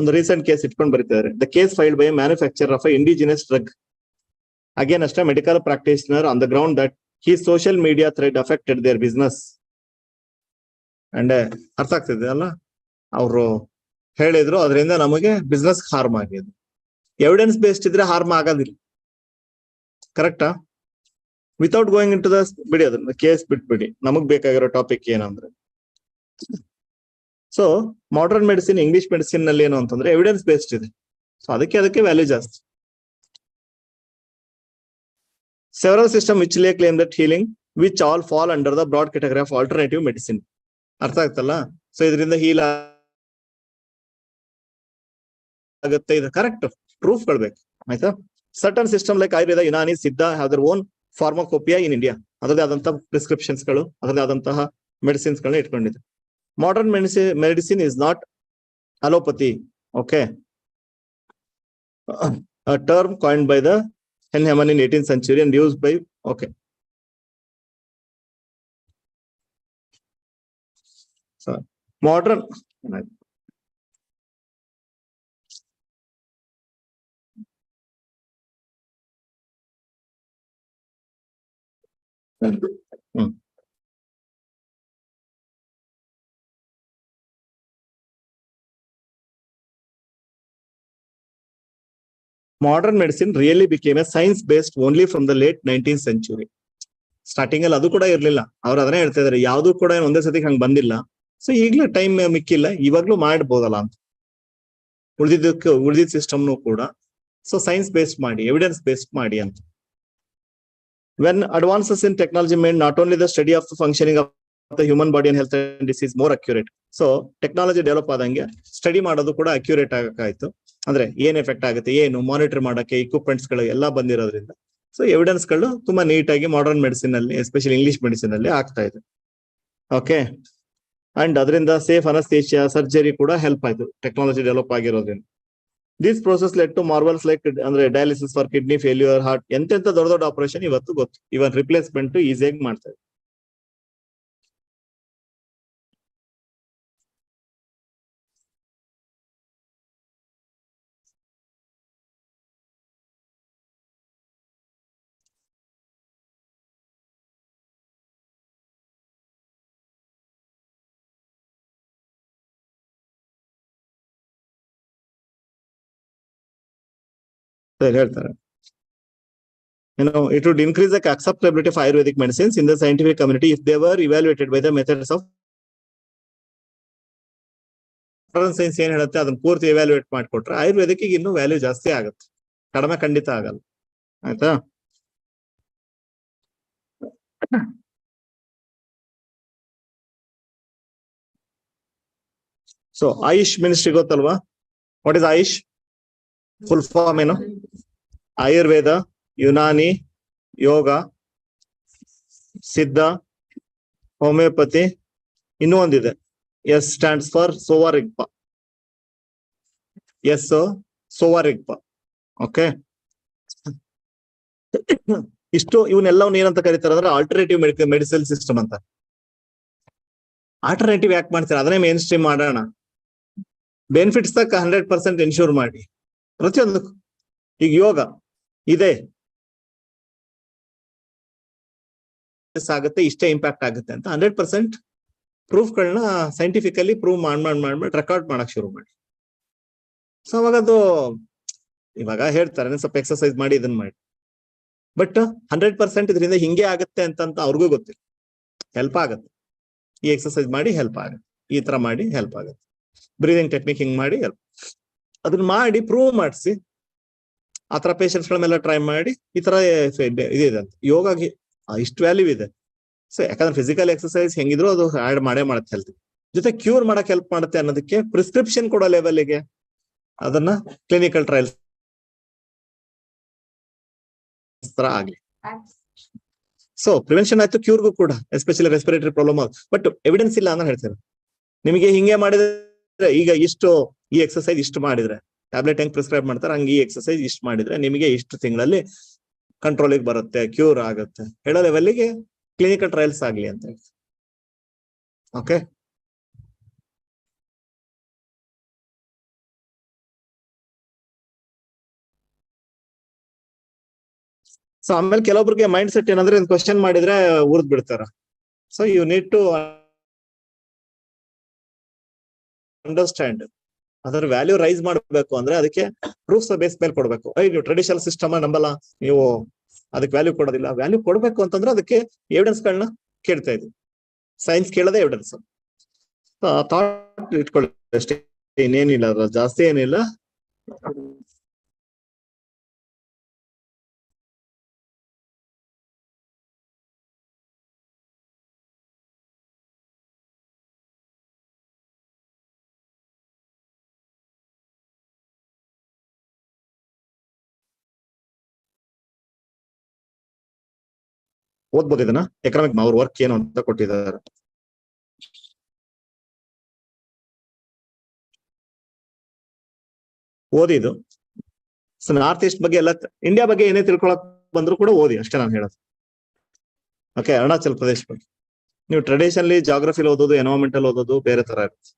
ಒಂದು ರೀಸೆಂಟ್ ಕೇಸ್ ಇಟ್ಕೊಂಡು ಬರೀತಾರೆ. The case filed by manufacture of indigenous drug against a medical practitioner on the ground that he social media thread affected their business. And ಅರ್ಥ ಆಗ್ತಿದೆ ಅಲ್ಲ, ಅವರು ಹೇಳಿದ್ರು ಅದರಿಂದ ನಮಗೆ ಬಿಸ್ನೆಸ್ ಹಾರ್ಮ್ ಆಗಿದೆ. ಎವಿಡೆನ್ಸ್ ಬೇಸ್ಡ್ ಇದ್ರೆ ಹಾರ್ಮ್ ಆಗೋದಿಲ್ಲ. ಕರೆಕ್ಟಾ? Without going into the ಬಿಡಿ, ಅದನ್ನ ಕೇಸ್ ಬಿಟ್ಬಿಡಿ. ನಮಗ್ ಬೇಕಾಗಿರೋ ಟಾಪಿಕ್ ಏನಂದ್ರೆ, so modern medicine, English medicine ನಲ್ಲಿ ಏನು ಅಂತಂದ್ರೆ ಎವಿಡೆನ್ಸ್ ಬೇಸ್ಡ್ ಇದೆ. ಸೊ ಅದಕ್ಕೆ ವ್ಯಾಲ್ಯೂ ಜಾಸ್ತಿ. Several systems which lay claim that healing, which all fall under the broad category of alternative medicine. ಅರ್ಥ ಆಗ್ತಲ್ಲ? ಸೊ ಇದರಿಂದ ಹೀಲ್ ಆಗುತ್ತೆ, ಇದು ಕರೆಕ್ಟ್ ಪ್ರೂಫ್ ಕೊಡ್ಬೇಕು. ಆಯ್ತಾ? Certain system like Ayurveda, Unani, Siddha have their own pharmacopoeia in India. ಅದರದೇ ಆದಂತಹ ಪ್ರಿಸ್ಕ್ರಿಪ್ಷನ್ಸ್ ಗಳು, ಅದರದೇ ಆದಂತಹ ಮೆಡಿಸಿನ್ಸ್ ಗಳನ್ನ ಇಟ್ಕೊಂಡಿದೆ. Modern medicine is not allopathy. Okay, a term coined by the Henneman in 18th century and used by, okay. So modern modern medicine really became a science based only from the late 19th century. Starting ಅಲ್ಲಿ ಅದು ಕೂಡ ಇರ್ಲಿಲ್ಲ. ಅವ್ರು ಅದನ್ನೇ ಹೇಳ್ತಾ ಇದಾರೆ, ಯಾವ್ದು ಕೂಡ ಒಂದೇ ಸತಿ ಹಂಗ್ ಬಂದಿಲ್ಲ. ಸೊ ಈಗ್ಲೂ ಟೈಮ್ ಮಿಕ್ಕಿಲ್ಲ, ಇವಾಗ್ಲೂ ಮಾಡ್ಬೋದಲ್ಲ ಅಂತ. ಉಳಿದಿದ್ದ ಸಿಸ್ಟಮ್ನು ಕೂಡ ಸೊ ಸೈನ್ಸ್ ಬೇಸ್ಡ್ ಮಾಡಿ, ಎವಿಡೆನ್ಸ್ ಬೇಸ್ಡ್ ಮಾಡಿ ಅಂತ. When advances in technology made not only the study of the functioning of the human body and health and disease more accurate. So technology develop ಆದಂಗೆ ಸ್ಟಡಿ ಮಾಡೋದು ಕೂಡ ಅಕ್ಯುರೇಟ್ ಆಗಕ್ಕಾಯ್ತು. ಅಂದ್ರೆ ಏನ್ ಎಫೆಕ್ಟ್ ಆಗುತ್ತೆ, ಏನು ಮಾನಿಟರ್ ಮಾಡಕ್ಕೆ ಇಕ್ವಿಪ್ಮೆಂಟ್ಸ್ ಗಳು ಎಲ್ಲ ಬಂದಿರೋದ್ರಿಂದ ಸೊ ಎವಿಡೆನ್ಸ್ ಗಳು ತುಂಬಾ ನೀಟಾಗಿ ಮಾಡರ್ನ್ ಮೆಡಿಸಿನ್ ಅಲ್ಲಿ, ಎಸ್ಪೆಷಲಿ ಇಂಗ್ಲಿಷ್ ಮೆಡಿಸಿನ್ ಅಲ್ಲಿ ಆಗ್ತಾ ಇದೆ. ಓಕೆ. ಅಂಡ್ ಅದರಿಂದ ಸೇಫ್ ಅನಸ್ತೇಶಿಯಾ, ಸರ್ಜರಿ ಕೂಡ ಹೆಲ್ಪ್ ಆಯ್ತು ಟೆಕ್ನಾಲಜಿ ಡೆವಲಪ್ ಆಗಿರೋದ್ರಿಂದ. This process led to marvels like ಅಂದ್ರೆ dialysis for kidney failure, heart, ಎಂತೆಂತ ದೊಡ್ಡ ದೊಡ್ಡ ಆಪರೇಷನ್ ಇವತ್ತು ಗೊತ್ತು. ಇವನ್ ರಿಪ್ಲೇಸ್ಮೆಂಟ್ ಈಸಿಯಾಗಿ ಮಾಡ್ತಾರೆ. ಹೇಳ್ತಾರೆ, it would increase the acceptability of Ayurvedic medicines in the scientific community if they were evaluated by the methods of modern science. ಏನ್ ಹೇಳುತ್ತೆ ಅದನ್ನ ಪೂರ್ತಿ ಎವ್ಯಾಲ್ಯೂಯೇಟ್ ಮಾಡಿಕೊಟ್ರೆ ಆಯುರ್ವೇದಕ್ಕೆ ಇನ್ನೂ ವ್ಯಾಲ್ಯೂ ಜಾಸ್ತಿ ಆಗುತ್ತೆ, ಕಡಿಮೆ ಖಂಡಿತ ಆಗಲ್ಲ. ಆಯ್ತಾ? ಸೊ ಆಯುಷ್ ಮಿನಿಸ್ಟ್ರಿ ಗೊತ್ತಲ್ವಾ? What is AYUSH? Full form ಏನು? ಆಯುರ್ವೇದ, ಯುನಾನಿ, ಯೋಗ, ಸಿದ್ಧ, ಹೋಮಿಯೋಪತಿ, ಇನ್ನೂ ಒಂದಿದೆ. S stands for Sowa Rigpa. S Sowa Rigpa. Okay. ಇಷ್ಟು ಇವನ್ನೆಲ್ಲವನ್ನು ಏನಂತ ಕರೀತಾರೆ ಅಂದ್ರೆ ಆಲ್ಟರ್ನೇಟಿವ್ ಮೆಡಿಸಿನ್ ಸಿಸ್ಟಮ್ ಅಂತ. ಆಲ್ಟರ್ನೇಟಿವ್ ಯಾಕೆ ಮಾಡ್ತಾರೆ? ಅದನ್ನೇ ಮೇನ್ ಸ್ಟ್ರೀಮ್ ಮಾಡೋಣ. ಬೆನಿಫಿಟ್ಸ್ ತಕ್ಕ 100% ಇನ್ಶೂರ್ ಮಾಡಿ ಪ್ರತಿಯೊಂದಕ್ಕೂ. ಈಗ ಯೋಗ ಇದೆ, ಆಗುತ್ತೆ, ಇಷ್ಟೇ ಇಂಪ್ಯಾಕ್ಟ್ ಆಗುತ್ತೆ ಅಂತ 100% ಪ್ರೂಫ್ಗಳನ್ನ ಸೈಂಟಿಫಿಕಲಿ ಪ್ರೂವ್ ಮಾಡ್ಬಿಟ್ಟು ರೆಕಾರ್ಡ್ ಮಾಡಕ್ ಶುರು ಮಾಡಿ. ಸೊ ಅವಾಗ ಅದು ಇವಾಗ ಹೇಳ್ತಾರೆ ಸ್ವಲ್ಪ ಎಕ್ಸರ್ಸೈಸ್ ಮಾಡಿ, ಇದನ್ನ ಮಾಡಿ. ಬಟ್ 100% ಇದರಿಂದ ಹಿಂಗೆ ಆಗುತ್ತೆ ಅಂತ ಅವ್ರಿಗೂ ಗೊತ್ತಿಲ್ಲ. ಹೆಲ್ಪ್ ಆಗುತ್ತೆ, ಈ ಎಕ್ಸರ್ಸೈಸ್ ಮಾಡಿ ಹೆಲ್ಪ್ ಆಗುತ್ತೆ, ಈ ತರ ಮಾಡಿ ಹೆಲ್ಪ್ ಆಗುತ್ತೆ, ಬ್ರೀದಿಂಗ್ ಟೆಕ್ನಿಕ್ ಹಿಂಗ್ ಮಾಡಿ ಹೆಲ್ಪ್. ಅದನ್ನ ಮಾಡಿ ಪ್ರೂವ್ ಮಾಡಿಸಿ ಆ ತರ ಪೇಷಂಟ್ಸ್ ಗಳ ಮೇಲೆ ಟ್ರೈ ಮಾಡಿ ಈ ತರ ಇದೆ ಅಂತ. ಯೋಗಕ್ಕೆ ಇಷ್ಟು ವ್ಯಾಲ್ಯೂ ಇದೆ. ಸೊ ಯಾಕಂದ್ರೆ ಫಿಸಿಕಲ್ ಎಕ್ಸರ್ಸೈಸ್ ಹೆಂಗಿದ್ರು ಅದು ಆಡ್ ಮಾಡೇ ಮಾಡುತ್ತೆ ಹೆಲ್ತ್ ಜೊತೆ, ಕ್ಯೂರ್ ಮಾಡಕ್ ಹೆಲ್ಪ್ ಮಾಡುತ್ತೆ ಅನ್ನೋದಕ್ಕೆ ಪ್ರಿಸ್ಕ್ರಿಪ್ಷನ್ ಕೊಡೋ ಲೆವೆಲ್ಗೆ ಅದನ್ನ ಕ್ಲಿನಿಕಲ್ ಟ್ರಯಲ್ಸ್ ತರ ಆಗ್ಲಿ. ಸೊ ಪ್ರಿವೆನ್ಷನ್ ಆಯ್ತು, ಕ್ಯೂರ್ಗೂ ಕೂಡ, especially respiratory problem. But evidence ಇಲ್ಲ ಅಂತ ಹೇಳ್ತಾರೆ. ನಿಮಗೆ ಹಿಂಗೆ ಮಾಡಿದ್ರೆ ಈಗ ಇಷ್ಟು ಈ ಎಕ್ಸರ್ಸೈಸ್ ಇಷ್ಟು ಮಾಡಿದ್ರೆ ಟ್ಯಾಬ್ಲೆಟ್ ಹೆಂಗ್ ಪ್ರಿಸ್ಕ್ರೈಬ್ ಮಾಡ್ತಾರೆ ಹಂಗೆ ಈ ಎಕ್ಸರ್ಸೈಸ್ ಇಷ್ಟು ಮಾಡಿದ್ರೆ ನಿಮಗೆ ಇಷ್ಟು ತಿಂಗಳಲ್ಲಿ ಕಂಟ್ರೋಲಿಗೆ ಬರುತ್ತೆ, ಕ್ಯೂರ್ ಆಗುತ್ತೆ ಹೇಳೋ ಲೆವೆಲ್ಗೆ ಕ್ಲಿನಿಕಲ್ ಟ್ರಯಲ್ಸ್ ಆಗ್ಲಿ ಅಂತ ಹೇಳಿ. ಓಕೆ, ಸೊ ಆಮೇಲೆ ಕೆಲವೊಬ್ರಿಗೆ ಮೈಂಡ್ ಸೆಟ್ ಏನಂದ್ರೆ ಕ್ವಶನ್ ಮಾಡಿದ್ರೆ ಉರ್ದ್ ಬಿಡ್ತಾರ. So you need to understand ಅದರ ವ್ಯಾಲ್ಯೂ ರೈಸ್ ಮಾಡಬೇಕು ಅಂದ್ರೆ ಅದಕ್ಕೆ ಪ್ರೂಫ್ಸ್ ಬೇಸ್ ಮೇಲೆ ಕೊಡ್ಬೇಕು. ನೀವು ಟ್ರೆಡಿಷನಲ್ ಸಿಸ್ಟಮ್ ನಂಬಲ್ಲ, ನೀವು ಅದಕ್ಕೆ ವ್ಯಾಲ್ಯೂ ಕೊಡೋದಿಲ್ಲ. ವ್ಯಾಲ್ಯೂ ಕೊಡ್ಬೇಕು ಅಂತಂದ್ರೆ ಅದಕ್ಕೆ ಎವಿಡೆನ್ಸ್ ಗಳನ್ನ ಕೇಳ್ತಾ ಇದ್ವಿ. ಸೈನ್ಸ್ ಕೇಳೋದೇ ಎವಿಡೆನ್ಸ್. ಥಾಟ್ ಇಟ್ಕೊಳ್ಳಿ ಅಷ್ಟೇ, ಇನ್ನೇನಿಲ್ಲ, ಅದ್ರ ಜಾಸ್ತಿ ಏನಿಲ್ಲ. ಓದ್ಬೋದು ಇದನ್ನ. ಎಕನಾಮಿಕ್ ಅವ್ರ ವರ್ಕ್ ಏನು ಅಂತ ಕೊಟ್ಟಿದ್ದಾರೆ. ಓದಿ ಇದು. ಸೊ ನಾರ್ತ್ ಈಸ್ಟ್ ಬಗ್ಗೆ ಎಲ್ಲ, ಇಂಡಿಯಾ ಬಗ್ಗೆ ಏನೇ ತಿಳ್ಕೊಳಕ್ ಬಂದ್ರು ಕೂಡ ಓದಿ ಅಷ್ಟೇ ನಾನು ಹೇಳೋದು. ಓಕೆ, ಅರುಣಾಚಲ್ ಪ್ರದೇಶ್ ಬಗ್ಗೆ ನೀವು ಟ್ರೆಡಿಷನಲಿ ಜಾಗ್ರಫಿಲಿ ಓದೋದು, ಎನ್ವೈರನ್ಮೆಂಟಲ್ ಓದೋದು ಬೇರೆ ತರ ಇರುತ್ತೆ.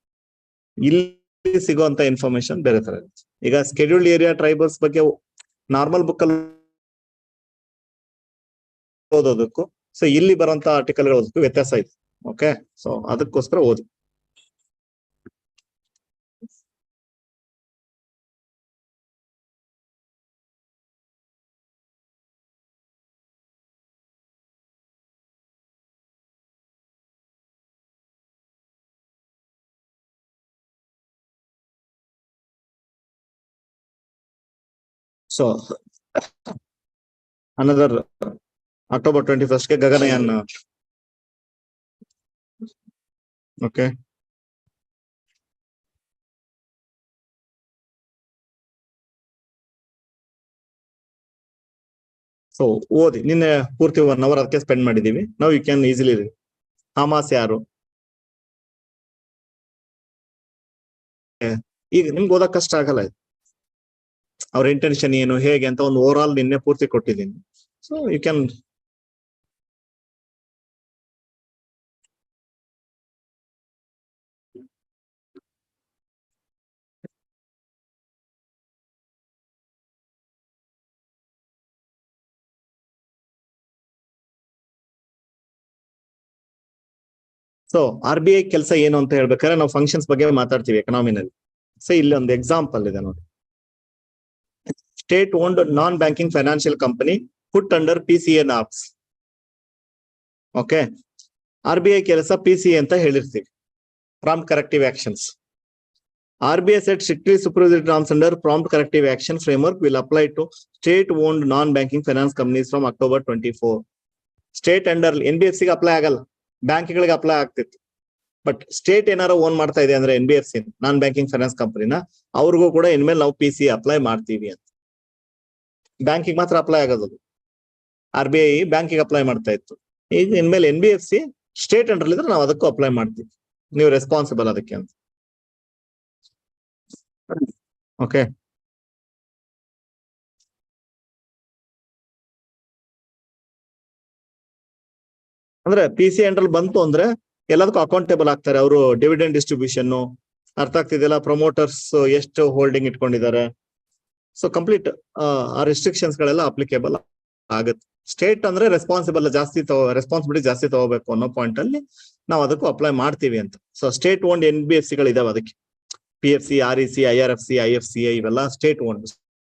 ಇಲ್ಲಿ ಸಿಗುವಂತ ಇನ್ಫಾರ್ಮೇಶನ್ ಬೇರೆ ತರ ಇರುತ್ತೆ. ಈಗ ಸ್ಕೆಡ್ಯೂಲ್ಡ್ ಏರಿಯಾ ಟ್ರೈಬಲ್ಸ್ ಬಗ್ಗೆ ನಾರ್ಮಲ್ ಬುಕ್ ಅಲ್ಲಿ ಓದೋದಕ್ಕೂ ಸೊ ಇಲ್ಲಿ ಬರುವಂತ ಆರ್ಟಿಕಲ್ ಓದೋದಕ್ಕೂ ವ್ಯತ್ಯಾಸ ಇದೆ. ಓಕೆ, ಸೊ ಅದಕ್ಕೋಸ್ಕರ ಓದಿ. ಸೊ ಅನದರ್ October 21st ಗೆ ಗಗನಯಾನ್. ಓಕೆ, ಸೊ ಓದಿ. ನಿನ್ನೆ ಪೂರ್ತಿ 1 hour ಅದಕ್ಕೆ ಸ್ಪೆಂಡ್ ಮಾಡಿದೀವಿ. ನಾವು ಯು ಕ್ಯಾನ್ ಈಸಿಲಿ. ಹಾಮಾಸ್ ಯಾರು, ಈಗ ನಿಮ್ಗೆ ಓದಕ್ ಕಷ್ಟ ಆಗಲ್ಲ. ಅವ್ರ ಇಂಟೆನ್ಷನ್ ಏನು ಹೇಗೆ ಅಂತ ಒಂದು ಓವರ್ ಆಲ್ ನಿನ್ನೆ ಪೂರ್ತಿ ಕೊಟ್ಟಿದ್ದೀನಿ. So you can. So RBI ಕೆಲಸ ಏನು ಅಂತ ಹೇಳ್ಬೇಕಾದ್ರೆ ನಾವು ಫಂಕ್ಷನ್ಸ್ ಬಗ್ಗೆ ಮಾತಾಡ್ತೀವಿ ಎಕನಾಮಿನಲ್ಲಿ. ಸೊ ಇಲ್ಲಿ ಒಂದು ಎಕ್ಸಾಂಪಲ್ ಇದೆ ನೋಡಿ. State owned non banking financial company put under PCA norms. Okay, RBI ಕೆಲಸ PCA ಅಂತ ಹೇಳಿರ್ತೀವಿ, prompt corrective actions. RBI said strictly supervisory norms under prompt corrective action framework will apply to state owned non banking finance companies from October 24. State under NBFC ಗೆ ಅಪ್ಲೈ ಆಗಲ್ಲ, ಬ್ಯಾಂಕ್ಗಳಿಗೆ ಅಪ್ಲೈ ಆಗ್ತಿತ್ತು. ಬಟ್ ಸ್ಟೇಟ್ ಏನಾರ ಓನ್ ಮಾಡ್ತಾ ಇದೆ ಅಂದ್ರೆ NBFC ನಾನ್ ಬ್ಯಾಂಕಿಂಗ್ ಫೈನಾನ್ಸ್ ಕಂಪನಿನ, ಅವ್ರಿಗೂ ಕೂಡ ಇನ್ಮೇಲೆ ನಾವು PCA ಅಪ್ಲೈ ಮಾಡ್ತೀವಿ ಅಂತ. ಬ್ಯಾಂಕಿಗೆ ಮಾತ್ರ ಅಪ್ಲೈ ಆಗೋದು. RBI ಬ್ಯಾಂಕಿಗೆ ಅಪ್ಲೈ ಮಾಡ್ತಾ ಇತ್ತು. ಈಗ ಇನ್ಮೇಲೆ NBFC ಸ್ಟೇಟ್ ಅಂಡರ್ ಇದ್ರೆ ನಾವು ಅದಕ್ಕೂ ಅಪ್ಲೈ ಮಾಡ್ತೀವಿ, ನೀವು ರೆಸ್ಪಾನ್ಸಿಬಲ್ ಅದಕ್ಕೆ ಅಂತ. ಓಕೆ, ಅಂದ್ರೆ PCA ಅಂಡರ್ ಬಂತು ಅಂದ್ರೆ ಎಲ್ಲದಕ್ಕೂ ಅಕೌಂಟೇಬಲ್ ಆಗ್ತಾರೆ ಅವರು. ಡಿವಿಡೆಂಡ್ ಡಿಸ್ಟ್ರಿಬ್ಯೂಷನ್ ಅರ್ಥ ಆಗ್ತಿದೆಯಲ್ಲ, ಪ್ರಮೋಟರ್ಸ್ ಎಷ್ಟು ಹೋಲ್ಡಿಂಗ್ ಇಟ್ಕೊಂಡಿದ್ದಾರೆ. ಸೊ ಕಂಪ್ಲೀಟ್ ಆ ರೆಸ್ಟ್ರಿಕ್ಷನ್ಸ್ ಗಳೆಲ್ಲ ಅಪ್ಲಿಕೇಬಲ್ ಆಗುತ್ತೆ. ಸ್ಟೇಟ್ ಅಂದ್ರೆ ರೆಸ್ಪಾನ್ಸಿಬಲ್ ಜಾಸ್ತಿ ರೆಸ್ಪಾನ್ಸಿಬಿಲಿಟಿ ಜಾಸ್ತಿ ತಗೋಬೇಕು ಅನ್ನೋ ಪಾಯಿಂಟ್ ಅಲ್ಲಿ ನಾವು ಅದಕ್ಕೂ ಅಪ್ಲೈ ಮಾಡ್ತೀವಿ ಅಂತ. ಸೊ ಸ್ಟೇಟ್ ಓನ್ಡ್ NBFC ಗಳು ಇದಾವೆ ಅದಕ್ಕೆ. PFC, REC, IRFC, IFCA ಇವೆಲ್ಲ ಸ್ಟೇಟ್ ಓನ್ಡ್,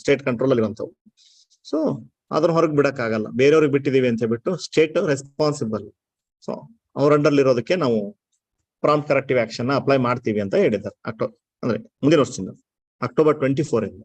ಸ್ಟೇಟ್ ಕಂಟ್ರೋಲ್ ಅಲ್ಲಿ ಇರುವಂತವು. ಸೊ ಅದನ್ನ ಹೊರಗೆ ಬಿಡಕ್ ಆಗಲ್ಲ, ಬೇರೆಯವ್ರಿಗೆ ಬಿಟ್ಟಿದೀವಿ ಅಂತ ಹೇಳ್ಬಿಟ್ಟು ಸ್ಟೇಟ್ ರೆಸ್ಪಾನ್ಸಿಬಲ್. ಸೊ ಅವ್ರ ಅಂಡರ್ ಇರೋದಕ್ಕೆ ನಾವು ಪ್ರಾಂಪ್ಟ್ ಕರೆಕ್ಟಿವ್ ಆಕ್ಷನ್ ಅಪ್ಲೈ ಮಾಡ್ತೀವಿ ಅಂತ ಹೇಳಿದ್ದಾರೆ. ಅಂದ್ರೆ ಮುಂದಿನ ವರ್ಷದಿಂದ October 24 ಇಂದ.